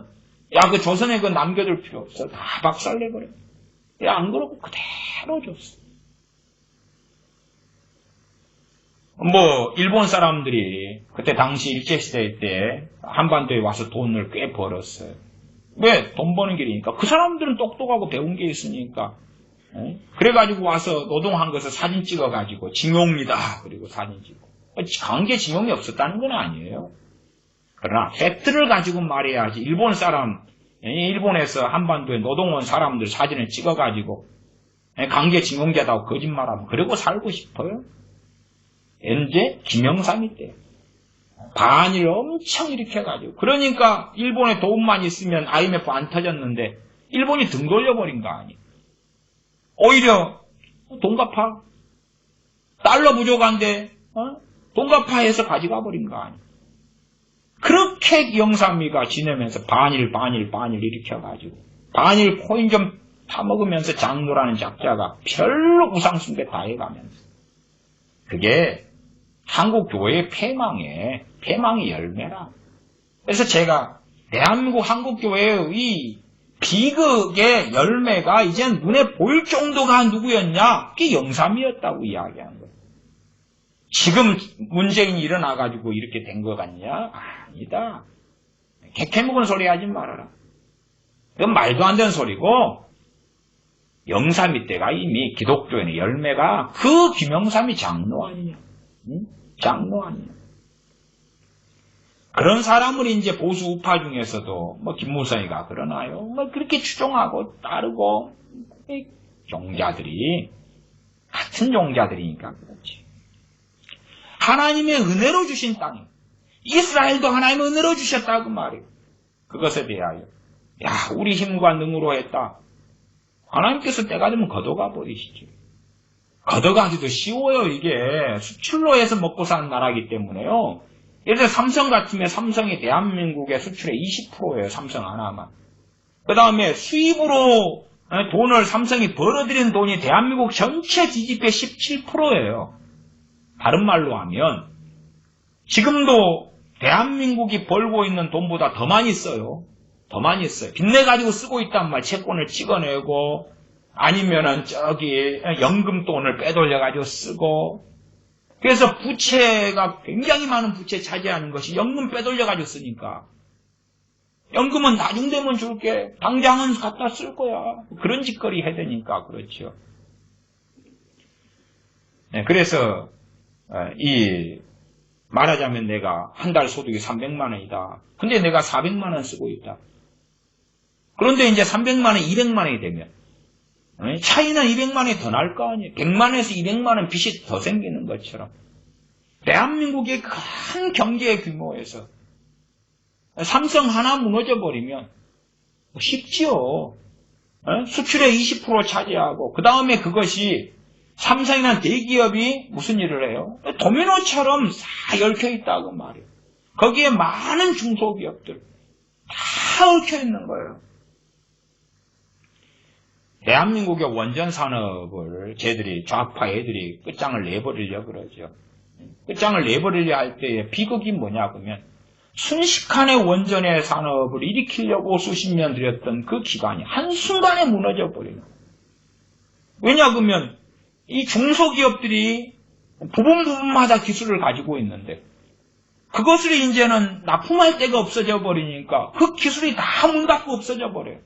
[SPEAKER 1] 그 조선에 남겨둘 필요 없어. 다 박살내버려. 안 그러고 그대로 줬어. 일본 사람들이 그때 당시 일제시대 때 한반도에 와서 돈을 꽤 벌었어요. 왜? 돈 버는 길이니까. 그 사람들은 똑똑하고 배운 게 있으니까. 그래가지고 와서 노동한 것을 사진 찍어가지고 징용이다. 그리고 사진 찍고. 강제 징용이 없었다는 건 아니에요. 그러나 팩트를 가지고 말해야지. 일본에서 한반도에 노동원 사람들 사진을 찍어가지고 강제 징용자다고 거짓말하면 그러고 살고 싶어요? 언제? 김영삼이 때. 반일 엄청 일으켜가지고. 그러니까 일본에 돈만 있으면 IMF 안 터졌는데 일본이 등 돌려버린 거 아니에요. 오히려 돈 갚아. 달러 부족한데 돈 갚아 해서 가져가 버린 거 아니에요. 그렇게 영삼이가 지내면서 반일 일으켜가지고 반일 코인 좀 타먹으면서 장로라는 작자가 별로 우상숭배 다 해가면서 그게 한국 교회의 패망의 열매라. 그래서 제가 대한민국 한국 교회의 이 비극의 열매가 이젠 눈에 보일 정도가 누구였냐? 그게 영삼이었다고 이야기하는 거예요. 지금 문재인이 일어나가지고 이렇게 된 것 같냐? 아니다. 개캐묵은 소리 하지 말아라. 그건 말도 안 되는 소리고 영삼이 때가 이미 기독교인의 열매가 그 김영삼이 장로 아니냐? 응? 장로 아니냐? 그런 사람을 이제 보수 우파 중에서도 김무성이가 그러나요? 그렇게 추종하고 따르고 종자들이 같은 종자들이니까 그렇지. 하나님의 은혜로 주신 땅이에요. 이스라엘도 하나님의 은혜로 주셨다 그 말이에요. 그것에 대하여 우리 힘과 능으로 했다. 하나님께서 때가 되면 걷어가 버리시죠. 걷어가기도 쉬워요. 이게 수출로 해서 먹고 사는 나라이기 때문에요. 예를 들어 삼성 같으면 삼성이 대한민국의 수출의 20%예요. 삼성 하나만. 그 다음에 수입으로 돈을 삼성이 벌어들인 돈이 대한민국 전체 GDP의 17%예요. 다른 말로 하면 지금도 대한민국이 벌고 있는 돈보다 더 많이 써요. 더 많이 써요. 빚내가지고 쓰고 있단 말. 채권을 찍어내고 아니면은 연금 돈을 빼돌려가지고 쓰고. 그래서 부채가 굉장히 많은 부채 차지하는 것이 연금 빼돌려가지고 쓰니까. 연금은 나중 되면 줄게. 당장은 갖다 쓸 거야. 그런 짓거리 해야 되니까 그렇죠. 네, 그래서 말하자면 내가 한 달 소득이 300만 원이다. 근데 내가 400만 원 쓰고 있다. 그런데 이제 300만 원, 200만 원이 되면 차이는 200만 원이 더 날 거 아니에요. 100만 원에서 200만 원 빚이 더 생기는 것처럼 대한민국의 큰 경제 규모에서 삼성 하나 무너져 버리면 쉽지요. 수출의 20% 차지하고 그 다음에 그것이 삼성이나 대기업이 무슨 일을 해요? 도미노처럼 다 얽혀있다고 말이에요. 거기에 많은 중소기업들 다 얽혀있는 거예요. 대한민국의 원전 산업을 쟤들이 좌파 애들이 끝장을 내버리려고 그러죠. 끝장을 내버리려 할 때의 비극이 뭐냐 그러면 순식간에 원전의 산업을 일으키려고 수십 년 들였던 그 기간이 한순간에 무너져 버려요. 왜냐 그러면 이 중소기업들이 부분마다 기술을 가지고 있는데 그것을 이제는 납품할 데가 없어져 버리니까 그 기술이 다 문 닫고 없어져 버려요.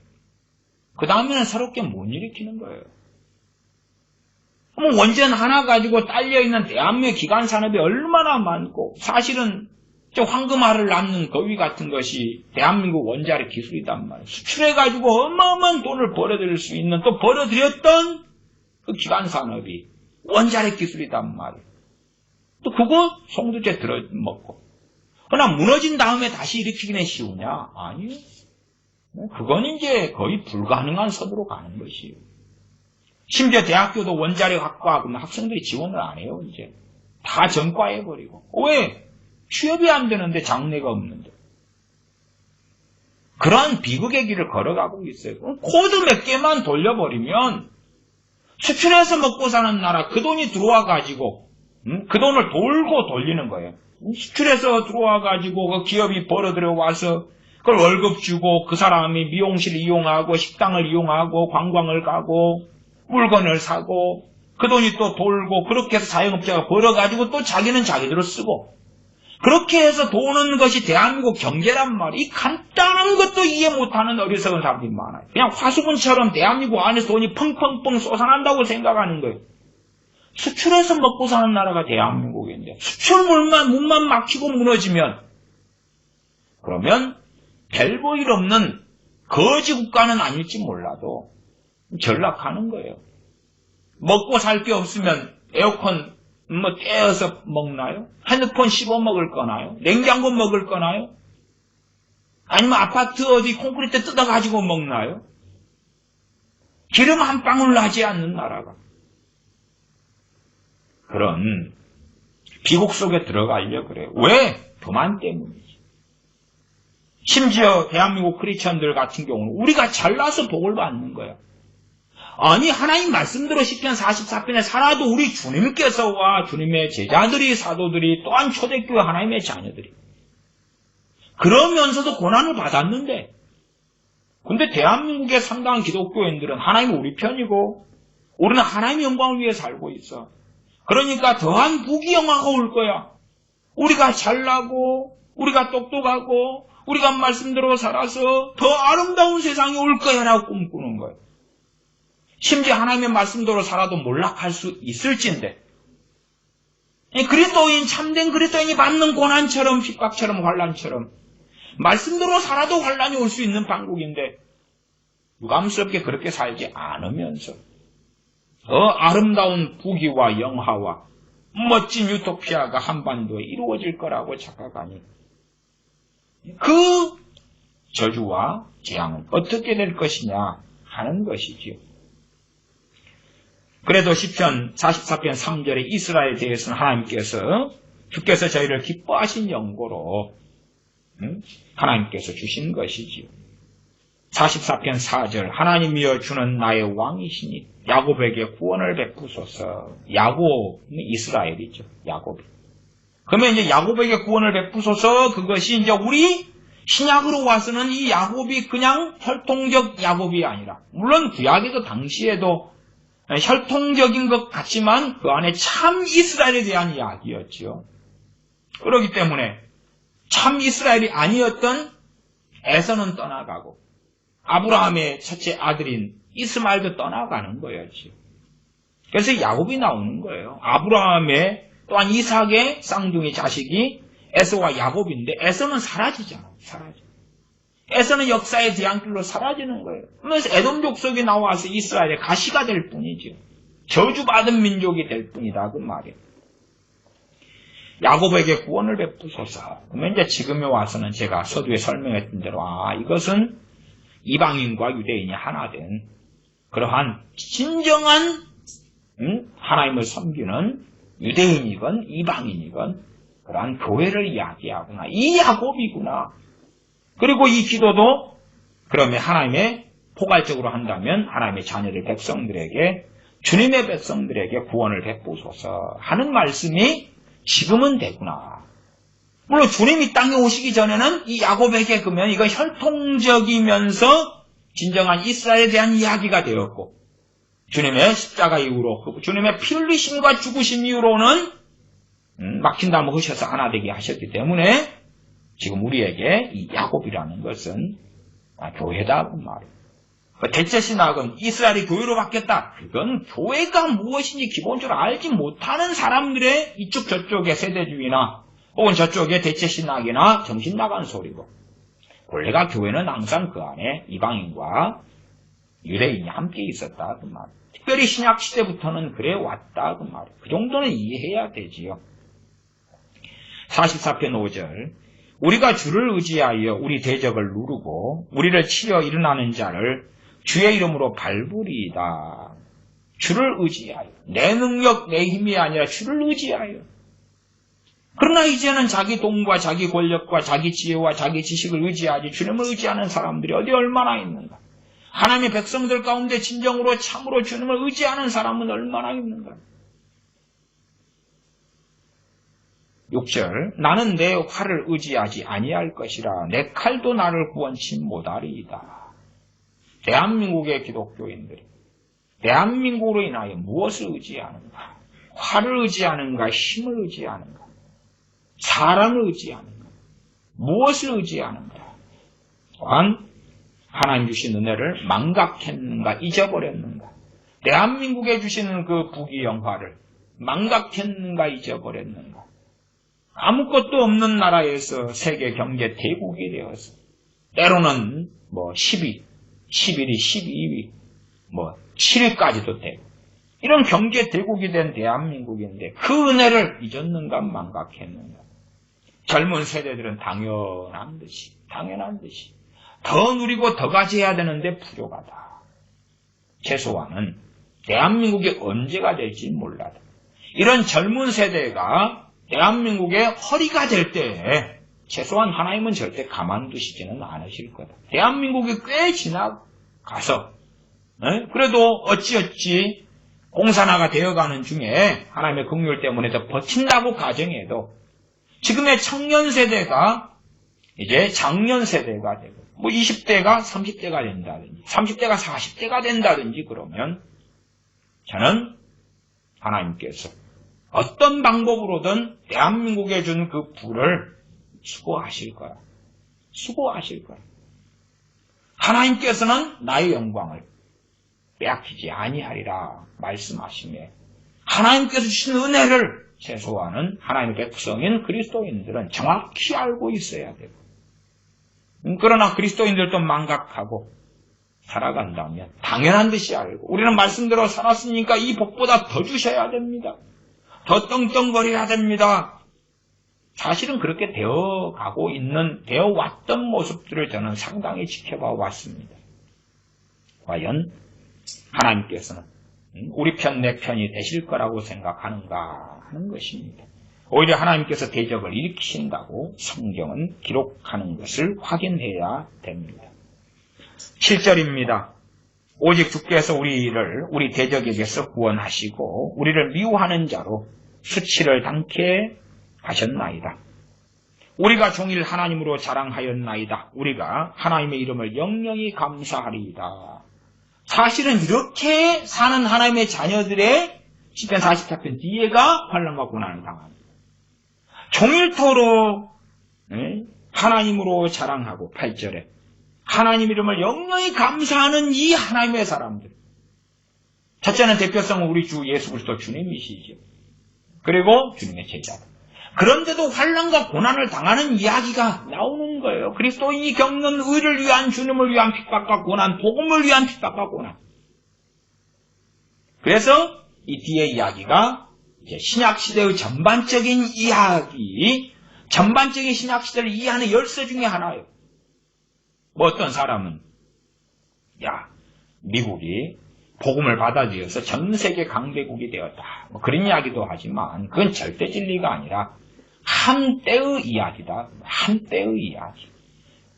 [SPEAKER 1] 그 다음에는 새롭게 못 일으키는 거예요. 그럼 원전 하나 가지고 딸려있는 대한민국 기간 산업이 얼마나 많고 사실은 황금알을 낳는 거위 같은 것이 대한민국 원자력 기술이단 말이에요. 수출해가지고 어마어마한 돈을 벌어들일 수 있는 또 벌어들였던 그 기간 산업이 원자력 기술이단 말이에요. 또 그거 송두째 들어먹고. 그러나 무너진 다음에 다시 일으키기는 쉬우냐? 아니요. 그건 이제 거의 불가능한 선으로 가는 것이에요. 심지어 대학교도 원자력 학과 그러면 학생들이 지원을 안 해요. 이제 다 전과해버리고. 왜? 취업이 안 되는데 장래가 없는데. 그런 비극의 길을 걸어가고 있어요. 코드 몇 개만 돌려버리면 수출해서 먹고 사는 나라 그 돈이 들어와가지고 그 돈을 돌고 돌리는 거예요. 수출해서 들어와가지고 그 기업이 벌어들여 와서 그걸 월급 주고 그 사람이 미용실 이용하고 식당을 이용하고 관광을 가고 물건을 사고 그 돈이 또 돌고 그렇게 해서 자영업자가 벌어가지고 또 자기는 자기대로 쓰고 그렇게 해서 도는 것이 대한민국 경제란 말이에요. 이 간단한 것도 이해 못하는 어리석은 사람들이 많아요. 그냥 화수분처럼 대한민국 안에서 돈이 펑펑펑 솟아난다고 생각하는 거예요. 수출해서 먹고 사는 나라가 대한민국인데 문만 막히고 무너지면 그러면 별 볼 일 없는 거지 국가는 아닐지 몰라도 전락하는 거예요. 먹고 살 게 없으면 에어컨 떼어서 먹나요? 핸드폰 씹어 먹을 거나요? 냉장고 먹을 거나요? 아니면 아파트 어디 콘크리트 뜯어가지고 먹나요? 기름 한 방울 나지 않는 나라가. 그런 비극 속에 들어가려고 그래요. 왜? 교만 때문이지. 심지어 대한민국 크리스천들 같은 경우는 우리가 잘나서 복을 받는 거야. 아니 하나님 말씀대로 시편 44편에 살아도 우리 주님께서와 주님의 제자들이 사도들이 또한 초대교회 하나님의 자녀들이 그러면서도 고난을 받았는데 근데 대한민국의 상당한 기독교인들은 하나님은 우리 편이고 우리는 하나님의 영광을 위해 살고 있어. 그러니까 더한 부귀영화가 올 거야. 우리가 잘나고 우리가 똑똑하고 우리가 말씀대로 살아서 더 아름다운 세상이 올 거야라고 꿈꾸는 거예요. 심지어 하나님의 말씀대로 살아도 몰락할 수 있을진데 그리스도인 참된 그리스도인이 받는 고난처럼 핍박처럼 환난처럼 말씀대로 살아도 환난이 올 수 있는 방국인데 유감스럽게 그렇게 살지 않으면서 아름다운 부귀와 영화와 멋진 유토피아가 한반도에 이루어질 거라고 착각하니 그 저주와 재앙은 어떻게 될 것이냐 하는 것이지요. 그래도 시편 44편 3절에 이스라엘에 대해서는 하나님께서 주께서 저희를 기뻐하신 연고로 하나님께서 주신 것이지요. 44편 4절 하나님이여 주는 나의 왕이시니 야곱에게 구원을 베푸소서. 야곱은 이스라엘이죠. 야곱이. 그러면 이제 야곱에게 구원을 베푸소서, 그것이 이제 우리 신약으로 와서는 이 야곱이 그냥 혈통적 야곱이 아니라, 물론 구약에도 당시에도 혈통적인 것 같지만 그 안에 참 이스라엘에 대한 이야기였죠. 그렇기 때문에 참 이스라엘이 아니었던 에서는 떠나가고 아브라함의 첫째 아들인 이스마엘도 떠나가는 거였죠. 그래서 야곱이 나오는 거예요. 아브라함의 또한 이삭의 쌍둥이 자식이 에서와 야곱인데 에서는 사라지잖아. 에서는 역사의 뒤안길로 사라지는 거예요. 그래서 에돔 족속이 나와서 이스라엘의 가시가 될 뿐이죠. 저주받은 민족이 될 뿐이다 그 말이에요. 야곱에게 구원을 베푸소서. 그러면 이제 지금에 와서는 제가 서두에 설명했던 대로 이것은 이방인과 유대인이 하나 된 그러한 진정한 하나님을 섬기는 유대인이건 이방인이건 그러한 교회를 이야기하구나. 이 야곱이구나. 그리고 이 기도도 그러면 하나님의 포괄적으로 한다면 하나님의 자녀들 백성들에게 주님의 백성들에게 구원을 베푸소서 하는 말씀이 지금은 되구나. 물론 주님이 땅에 오시기 전에는 이 야곱에게 그러면 이건 혈통적이면서 진정한 이스라엘에 대한 이야기가 되었고 주님의 십자가 이후로 주님의 피 흘리심과 죽으심 이후로는 막힌 담을 허셔서 하나 되게 하셨기 때문에 지금 우리에게 이 야곱이라는 것은 교회다 그 말이에요. 대체 신학은 이스라엘이 교회로 바뀌었다. 그건 교회가 무엇인지 기본적으로 알지 못하는 사람들의 이쪽 저쪽의 세대주의나 혹은 저쪽의 대체 신학이나 정신 나간 소리고 원래가 교회는 항상 그 안에 이방인과 유대인이 함께 있었다 그 말. 특별히 신약 시대부터는 그래 왔다 그 말. 그 정도는 이해해야 되지요. 44편 5절 우리가 주를 의지하여 우리 대적을 누르고 우리를 치려 일어나는 자를 주의 이름으로 밟으리이다. 주를 의지하여. 내 능력, 내 힘이 아니라 주를 의지하여. 그러나 이제는 자기 돈과 자기 권력과 자기 지혜와 자기 지식을 의지하지 주님을 의지하는 사람들이 어디 얼마나 있는가. 하나님의 백성들 가운데 진정으로 참으로 주님을 의지하는 사람은 얼마나 있는가. 6절 나는 내 활을 의지하지 아니할 것이라 내 칼도 나를 구원치 못하리이다. 대한민국의 기독교인들이 대한민국으로 인하여 무엇을 의지하는가? 활을 의지하는가? 힘을 의지하는가? 사람을 의지하는가? 무엇을 의지하는가? 또한 하나님 주신 은혜를 망각했는가? 잊어버렸는가? 대한민국에 주시는 그 부귀 영화를 망각했는가? 잊어버렸는가? 아무것도 없는 나라에서 세계 경제 대국이 되어서 때로는 11위, 12위, 7위까지도 되고 이런 경제 대국이 된 대한민국인데 그 은혜를 잊었는가 망각했는가. 젊은 세대들은 당연한 듯이 더 누리고 더 가져야 되는데 부족하다. 최소한은 대한민국이 언제가 될지 몰라도 이런 젊은 세대가 대한민국의 허리가 될 때 최소한 하나님은 절대 가만두시지는 않으실 거다. 대한민국이 꽤 지나가서 그래도 어찌어찌 공산화가 되어가는 중에 하나님의 긍휼 때문에 더 버틴다고 가정해도 지금의 청년 세대가 이제 장년 세대가 되고 20대가 30대가 된다든지 30대가 40대가 된다든지 그러면 저는 하나님께서 어떤 방법으로든 대한민국에 준 그 불을 수고하실 거야. 하나님께서는 나의 영광을 빼앗기지 아니하리라 말씀하시며 하나님께서 주신 은혜를 최소한은 하나님의 백성인 그리스도인들은 정확히 알고 있어야 되고 그러나 그리스도인들도 망각하고 살아간다면 당연한 듯이 알고 우리는 말씀대로 살았으니까 이 복보다 더 주셔야 됩니다. 더 떵떵거려야 됩니다. 사실은 그렇게 되어 왔던 모습들을 저는 상당히 지켜봐 왔습니다. 과연 하나님께서는 우리 편 내 편이 되실 거라고 생각하는가 하는 것입니다. 오히려 하나님께서 대적을 일으키신다고 성경은 기록하는 것을 확인해야 됩니다. 7절입니다. 오직 주께서 우리 대적에게서 구원하시고 우리를 미워하는 자로 수치를 당케 하셨나이다. 우리가 종일 하나님으로 자랑하였나이다. 우리가 하나님의 이름을 영영히 감사하리이다. 사실은 이렇게 사는 하나님의 자녀들의 시편 44편 뒤에가 환난과 고난을 당합니다. 종일토록 하나님으로 자랑하고 8절에 하나님 이름을 영영히 감사하는 이 하나님의 사람들. 첫째는 대표성은 우리 주 예수 그리스도 주님이시죠. 그리고 주님의 제자들. 그런데도 환난과 고난을 당하는 이야기가 나오는 거예요. 그리스도인이 겪는 의를 위한 주님을 위한 핍박과 고난, 복음을 위한 핍박과 고난. 그래서 이 뒤에 이야기가 이제 신약시대의 전반적인 이야기, 전반적인 신약시대를 이해하는 열쇠 중에 하나예요. 뭐 어떤 사람은 미국이 복음을 받아들여서 전 세계 강대국이 되었다. 뭐 그런 이야기도 하지만 그건 절대 진리가 아니라 한때의 이야기다. 한때의 이야기.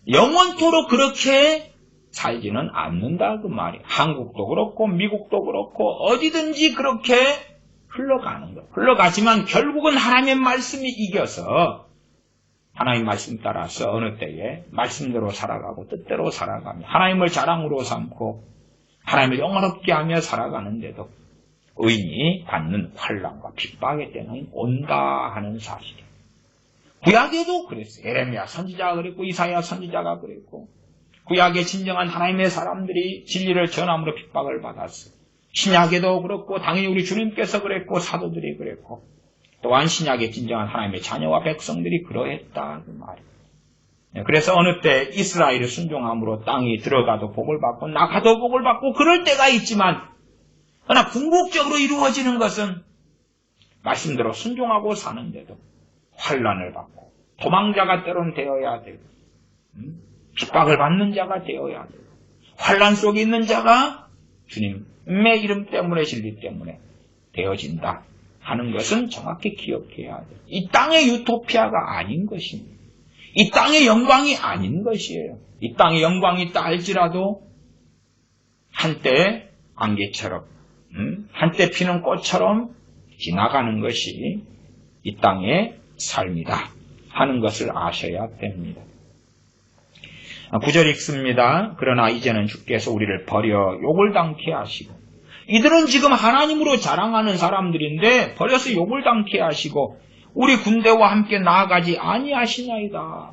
[SPEAKER 1] 영원토록 그렇게 살지는 않는다 그 말이에요. 한국도 그렇고 미국도 그렇고 어디든지 그렇게 흘러가는 거. 흘러가지만 결국은 하나님의 말씀이 이겨서 하나님 말씀 따라서 어느 때에 말씀대로 살아가고 뜻대로 살아가며 하나님을 자랑으로 삼고 하나님을 영화롭게 하며 살아가는데도 의인이 받는 환난과 핍박의 때는 온다 하는 사실. 구약에도 그랬어요. 에레미야 선지자가 그랬고 이사야 선지자가 그랬고 구약의 진정한 하나님의 사람들이 진리를 전함으로 핍박을 받았어요. 신약에도 그렇고 당연히 우리 주님께서 그랬고 사도들이 그랬고 또한 신약의 진정한 하나님의 자녀와 백성들이 그러했다 그 말이에요. 그래서 어느 때 이스라엘의 순종함으로 땅이 들어가도 복을 받고 나가도 복을 받고 그럴 때가 있지만 그러나 궁극적으로 이루어지는 것은 말씀대로 순종하고 사는데도 환난을 받고 도망자가 때론 되어야 되고 핍박을 받는 자가 되어야 되고 환난 속에 있는 자가 주님의 이름 때문에 진리 때문에 되어진다 하는 것은 정확히 기억해야 돼요. 이 땅의 유토피아가 아닌 것입니다. 이 땅의 영광이 아닌 것이에요. 이 땅의 영광이 있다 할지라도 한때 안개처럼 한때 피는 꽃처럼 지나가는 것이 이 땅의 삶이다 하는 것을 아셔야 됩니다. 9절 읽습니다. 그러나 이제는 주께서 우리를 버려 욕을 당케 하시고 이들은 지금 하나님으로 자랑하는 사람들인데 버려서 욕을 당케 하시고 우리 군대와 함께 나아가지 아니하시나이다.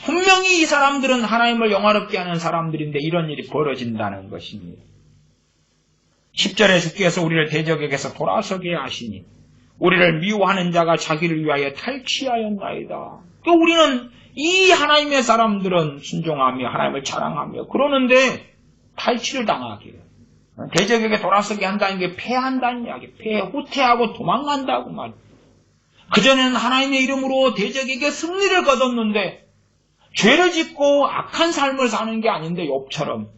[SPEAKER 1] 분명히 이 사람들은 하나님을 영화롭게 하는 사람들인데 이런 일이 벌어진다는 것입니다. 10절에 주께서 우리를 대적에게서 돌아서게 하시니 우리를 미워하는 자가 자기를 위하여 탈취하였나이다. 우리는 이 하나님의 사람들은 순종하며 하나님을 자랑하며 그러는데 탈취를 당하게 해요. 대적에게 돌아서게 한다는 게 패한다는 이야기, 후퇴하고 도망간다고 말이에요. 그전에는 하나님의 이름으로 대적에게 승리를 거뒀는데 죄를 짓고 악한 삶을 사는 게 아닌데 욥처럼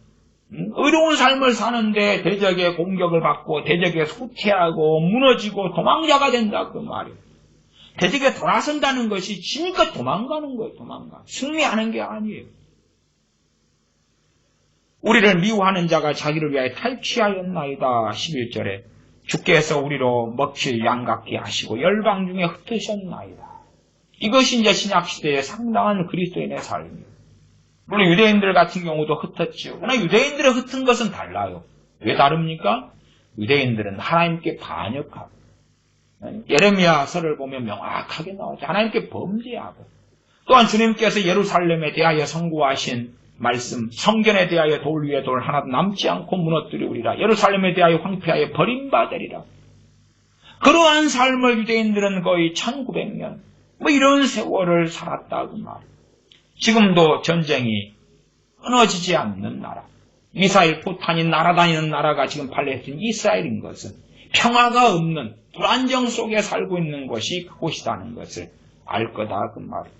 [SPEAKER 1] 의로운 삶을 사는데 대적의 공격을 받고 대적에 후퇴하고 무너지고 도망자가 된다 그 말이에요. 대적에 돌아선다는 것이 지니까 도망가는 거예요. 도망가. 승리하는 게 아니에요. 우리를 미워하는 자가 자기를 위하여 탈취하였나이다. 11절에 주께서 우리로 먹힐 양 같게 하시고 열방 중에 흩으셨나이다. 이것이 이제 신약시대의 상당한 그리스도인의 삶이에요. 물론 유대인들 같은 경우도 흩었죠. 그러나 유대인들의 흩은 것은 달라요. 왜 다릅니까? 유대인들은 하나님께 반역하고 예레미야서를 보면 명확하게 나오죠. 하나님께 범죄하고 또한 주님께서 예루살렘에 대하여 선고하신 말씀, 성전에 대하여 돌 위에 돌 하나도 남지 않고 무너뜨리우리라. 예루살렘에 대하여 황폐하여 버림받으리라. 그러한 삶을 유대인들은 거의 1900년 이런 세월을 살았다고 말이에요. 지금도 전쟁이 끊어지지 않는 나라. 미사일 포탄이 날아다니는 나라가 지금 팔레스타인 이스라엘인 것은 평화가 없는 불안정 속에 살고 있는 것이 그곳이라는 것을 알 거다 그 말이에요.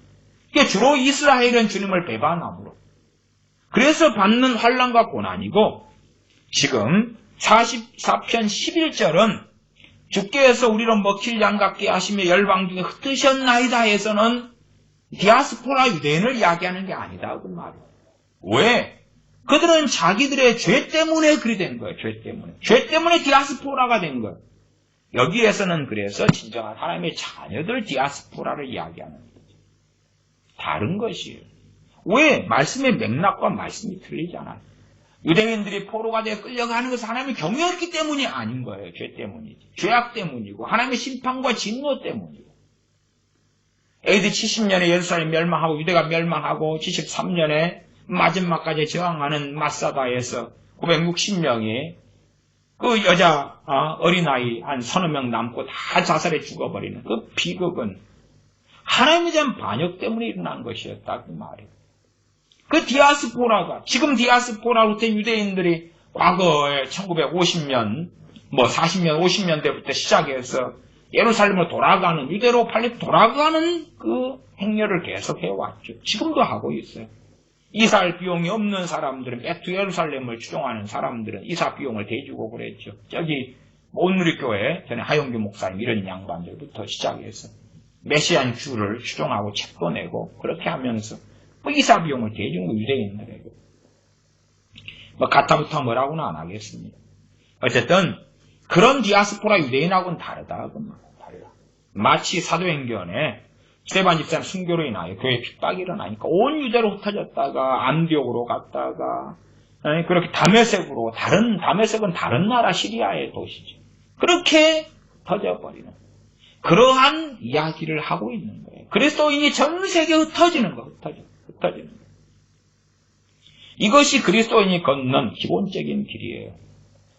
[SPEAKER 1] 그러니까 주로 이스라엘은 주님을 배반함으로 그래서 받는 환난과 고난이고 지금 44편 11절은 주께서 우리를 먹힐 양 같게 하시며 열방 중에 흩으셨나이다 해서는 디아스포라 유대인을 이야기하는 게 아니다 그 말이에요. 왜? 그들은 자기들의 죄 때문에 그리 된 거예요. 죄 때문에. 죄 때문에 디아스포라가 된 거예요. 여기에서는 그래서 진정한 하나님의 자녀들 디아스포라를 이야기하는 거죠. 다른 것이에요. 왜? 말씀의 맥락과 말씀이 틀리잖아요. 유대인들이 포로가 되어 끌려가는 것은 하나님의 경외였기 때문이 아닌 거예요. 죄 때문이지. 죄악 때문이고 하나님의 심판과 진노 때문이고. AD 70년에 예루살렘 멸망하고 유대가 멸망하고 73년에 마지막까지 저항하는 마사다에서 960명이 그 여자 어린아이 한 서너 명 남고 다 자살해 죽어버리는 그 비극은 하나님에 대한 반역 때문에 일어난 것이었다 그 말이에요. 그 디아스포라가 지금 디아스포라부터 유대인들이 과거에 1950년 40년 50년대부터 시작해서 예루살렘으로 돌아가는 유대로 빨리 돌아가는 그 행렬을 계속 해왔죠. 지금도 하고 있어요. 이사할 비용이 없는 사람들은 백투 예루살렘을 추종하는 사람들은 이사 비용을 대주고 그랬죠. 저기 온누리교회 전에 하용규 목사님 이런 양반들부터 시작해서 메시안 주를 추종하고 책도 내고 그렇게 하면서 이사 비용을 대준 거 유대인들에게 가타부터 뭐라고는 안 하겠습니다. 어쨌든 그런 디아스포라 유대인하고는 다르다. 달라. 마치 사도행전에 스데반 집사님 순교로 인하여 교회 핍박이 일어나니까 온 유대로 흩어졌다가 안디옥으로 갔다가 그렇게 다메섹은 다른 나라 시리아의 도시죠. 그렇게 터져버리는 그러한 이야기를 하고 있는 거예요. 그리스도인이 전 세계에 흩어지는 거. 이것이 그리스도인이 걷는 기본적인 길이에요.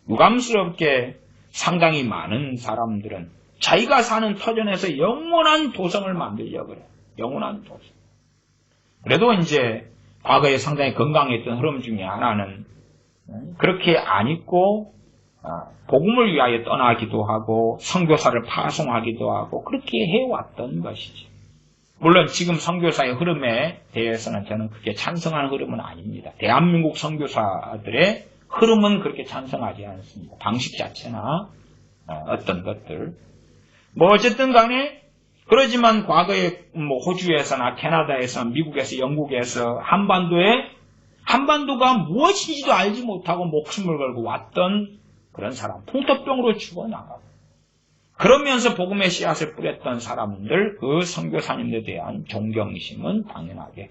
[SPEAKER 1] 유감스럽게 상당히 많은 사람들은 자기가 사는 터전에서 영원한 도성을 만들려고 그래요. 영원한 도성. 그래도 이제 과거에 상당히 건강했던 흐름 중에 하나는 그렇게 안 있고 복음을 위하여 떠나기도 하고 선교사를 파송하기도 하고 그렇게 해왔던 것이죠. 물론 지금 선교사의 흐름에 대해서는 저는 그렇게 찬성하는 흐름은 아닙니다. 대한민국 선교사들의 흐름은 그렇게 찬성하지 않습니다. 방식 자체나 어떤 것들. 어쨌든 간에 그러지만 과거에 호주에서나 캐나다에서 미국에서 영국에서 한반도가 무엇인지도 알지 못하고 목숨을 걸고 왔던 그런 사람, 풍토병으로 죽어나가고 그러면서 복음의 씨앗을 뿌렸던 사람들, 그 선교사님들에 대한 존경심은 당연하게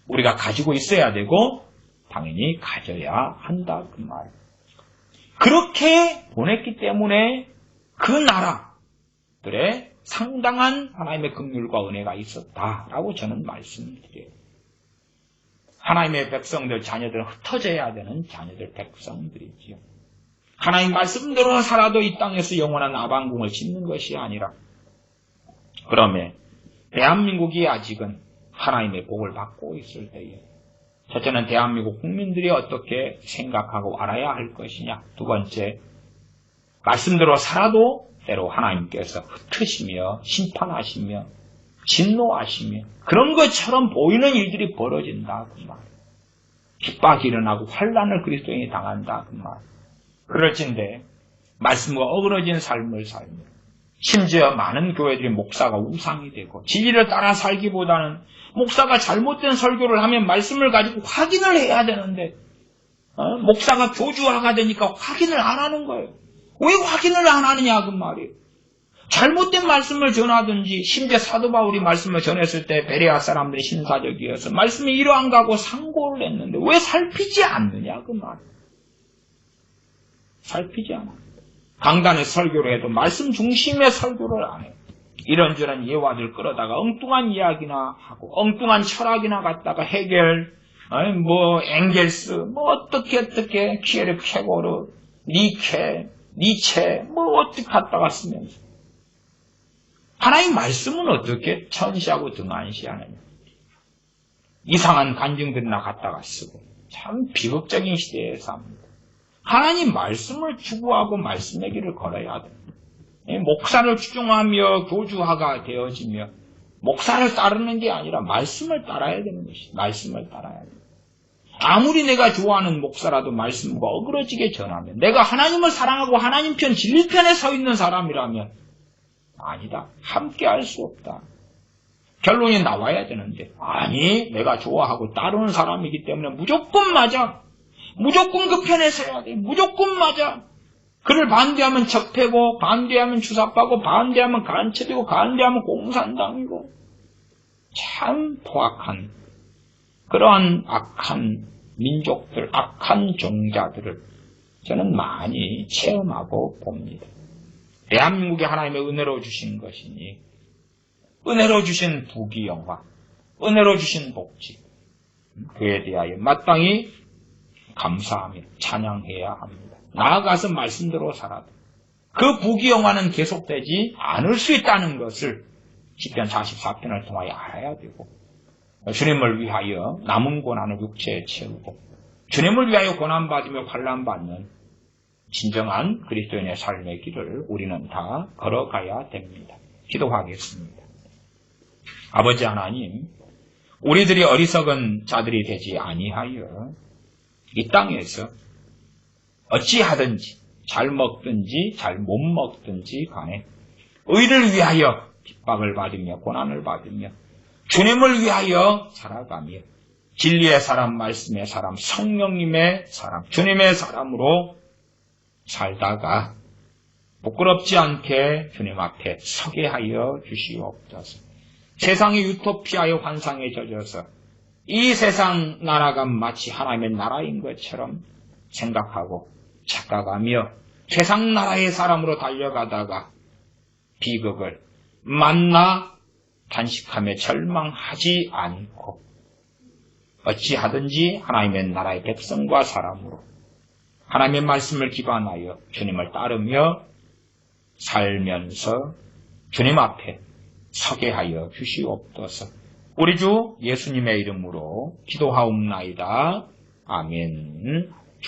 [SPEAKER 1] 우리가 가지고 있어야 되고 당연히 가져야 한다 그 말. 그렇게 보냈기 때문에 그 나라들의 상당한 하나님의 긍휼과 은혜가 있었다라고 저는 말씀드려요. 하나님의 백성들, 자녀들은 흩어져야 되는 자녀들, 백성들이지요. 하나님 말씀대로 살아도 이 땅에서 영원한 아방궁을 짓는 것이 아니라 그러면 대한민국이 아직은 하나님의 복을 받고 있을 때에 첫째는 대한민국 국민들이 어떻게 생각하고 알아야 할 것이냐. 두 번째, 말씀대로 살아도 때로 하나님께서 흩으시며 심판하시며 진노하시며 그런 것처럼 보이는 일들이 벌어진다 그 말. 핍박이 일어나고 환난을 그리스도인이 당한다 그 말. 그럴진데 말씀과 어그러진 삶을 살며 심지어 많은 교회들이 목사가 우상이 되고 진리를 따라 살기보다는 목사가 잘못된 설교를 하면 말씀을 가지고 확인을 해야 되는데 목사가 교주화가 되니까 확인을 안 하는 거예요. 왜 확인을 안 하느냐 그 말이에요. 잘못된 말씀을 전하든지 심지어 사도 바울이 말씀을 전했을 때 베레아 사람들이 신사적이어서 말씀이 이러한가 하고 상고를 했는데 왜 살피지 않느냐 그 말이에요. 살피지 않아. 강단에 설교를 해도 말씀 중심의 설교를 안 해요. 이런저런 예화들 끌어다가 엉뚱한 이야기나 하고 엉뚱한 철학이나 갖다가 헤겔, 엥겔스, 어떻게 키에르케고르, 니체, 어떻게 갖다가 쓰면서 하나님 말씀은 어떻게 천시하고 등한시하느냐. 이상한 간증들이나 갖다가 쓰고 참 비극적인 시대에 삽니다. 하나님 말씀을 추구하고 말씀의 길을 걸어야 됩니다. 목사를 추종하며 교주화가 되어지며 목사를 따르는 게 아니라 말씀을 따라야 되는 것이죠. 말씀을 따라야 됩니다. 아무리 내가 좋아하는 목사라도 말씀과 어그러지게 전하면 내가 하나님을 사랑하고 하나님 편 진리 편에 서 있는 사람이라면 아니다. 함께 할 수 없다. 결론이 나와야 되는데 아니 내가 좋아하고 따르는 사람이기 때문에 무조건 맞아. 무조건 그 편에 서야 돼. 무조건 맞아. 그를 반대하면 적폐고 반대하면 주사파고 반대하면 간첩이고 반대하면 공산당이고 참 포악한 그러한 악한 민족들, 악한 종자들을 저는 많이 체험하고 봅니다. 대한민국에 하나님의 은혜로 주신 것이니 은혜로 주신 부귀영화, 은혜로 주신 복지 그에 대하여 마땅히 감사하며 찬양해야 합니다. 나아가서 말씀대로 살아도 그 부귀영화는 계속되지 않을 수 있다는 것을 시편 44편을 통하여 알아야 되고 주님을 위하여 남은 고난을 육체에 채우고 주님을 위하여 고난받으며 환난받는 진정한 그리스도인의 삶의 길을 우리는 다 걸어가야 됩니다. 기도하겠습니다. 아버지 하나님, 우리들이 어리석은 자들이 되지 아니하여 이 땅에서 어찌하든지 잘 먹든지 잘 못 먹든지 간에 의를 위하여 핍박을 받으며 고난을 받으며 주님을 위하여 살아가며 진리의 사람, 말씀의 사람, 성령님의 사람, 주님의 사람으로 살다가 부끄럽지 않게 주님 앞에 서게 하여 주시옵소서. 세상의 유토피아의 환상에 젖어서 이 세상 나라가 마치 하나님의 나라인 것처럼 생각하고 착각하며 세상 나라의 사람으로 달려가다가 비극을 만나 단식하며 절망하지 않고 어찌하든지 하나님의 나라의 백성과 사람으로 하나님의 말씀을 기반하여 주님을 따르며 살면서 주님 앞에 서게 하여 주시옵소서. 우리 주 예수님의 이름으로 기도하옵나이다. 아멘.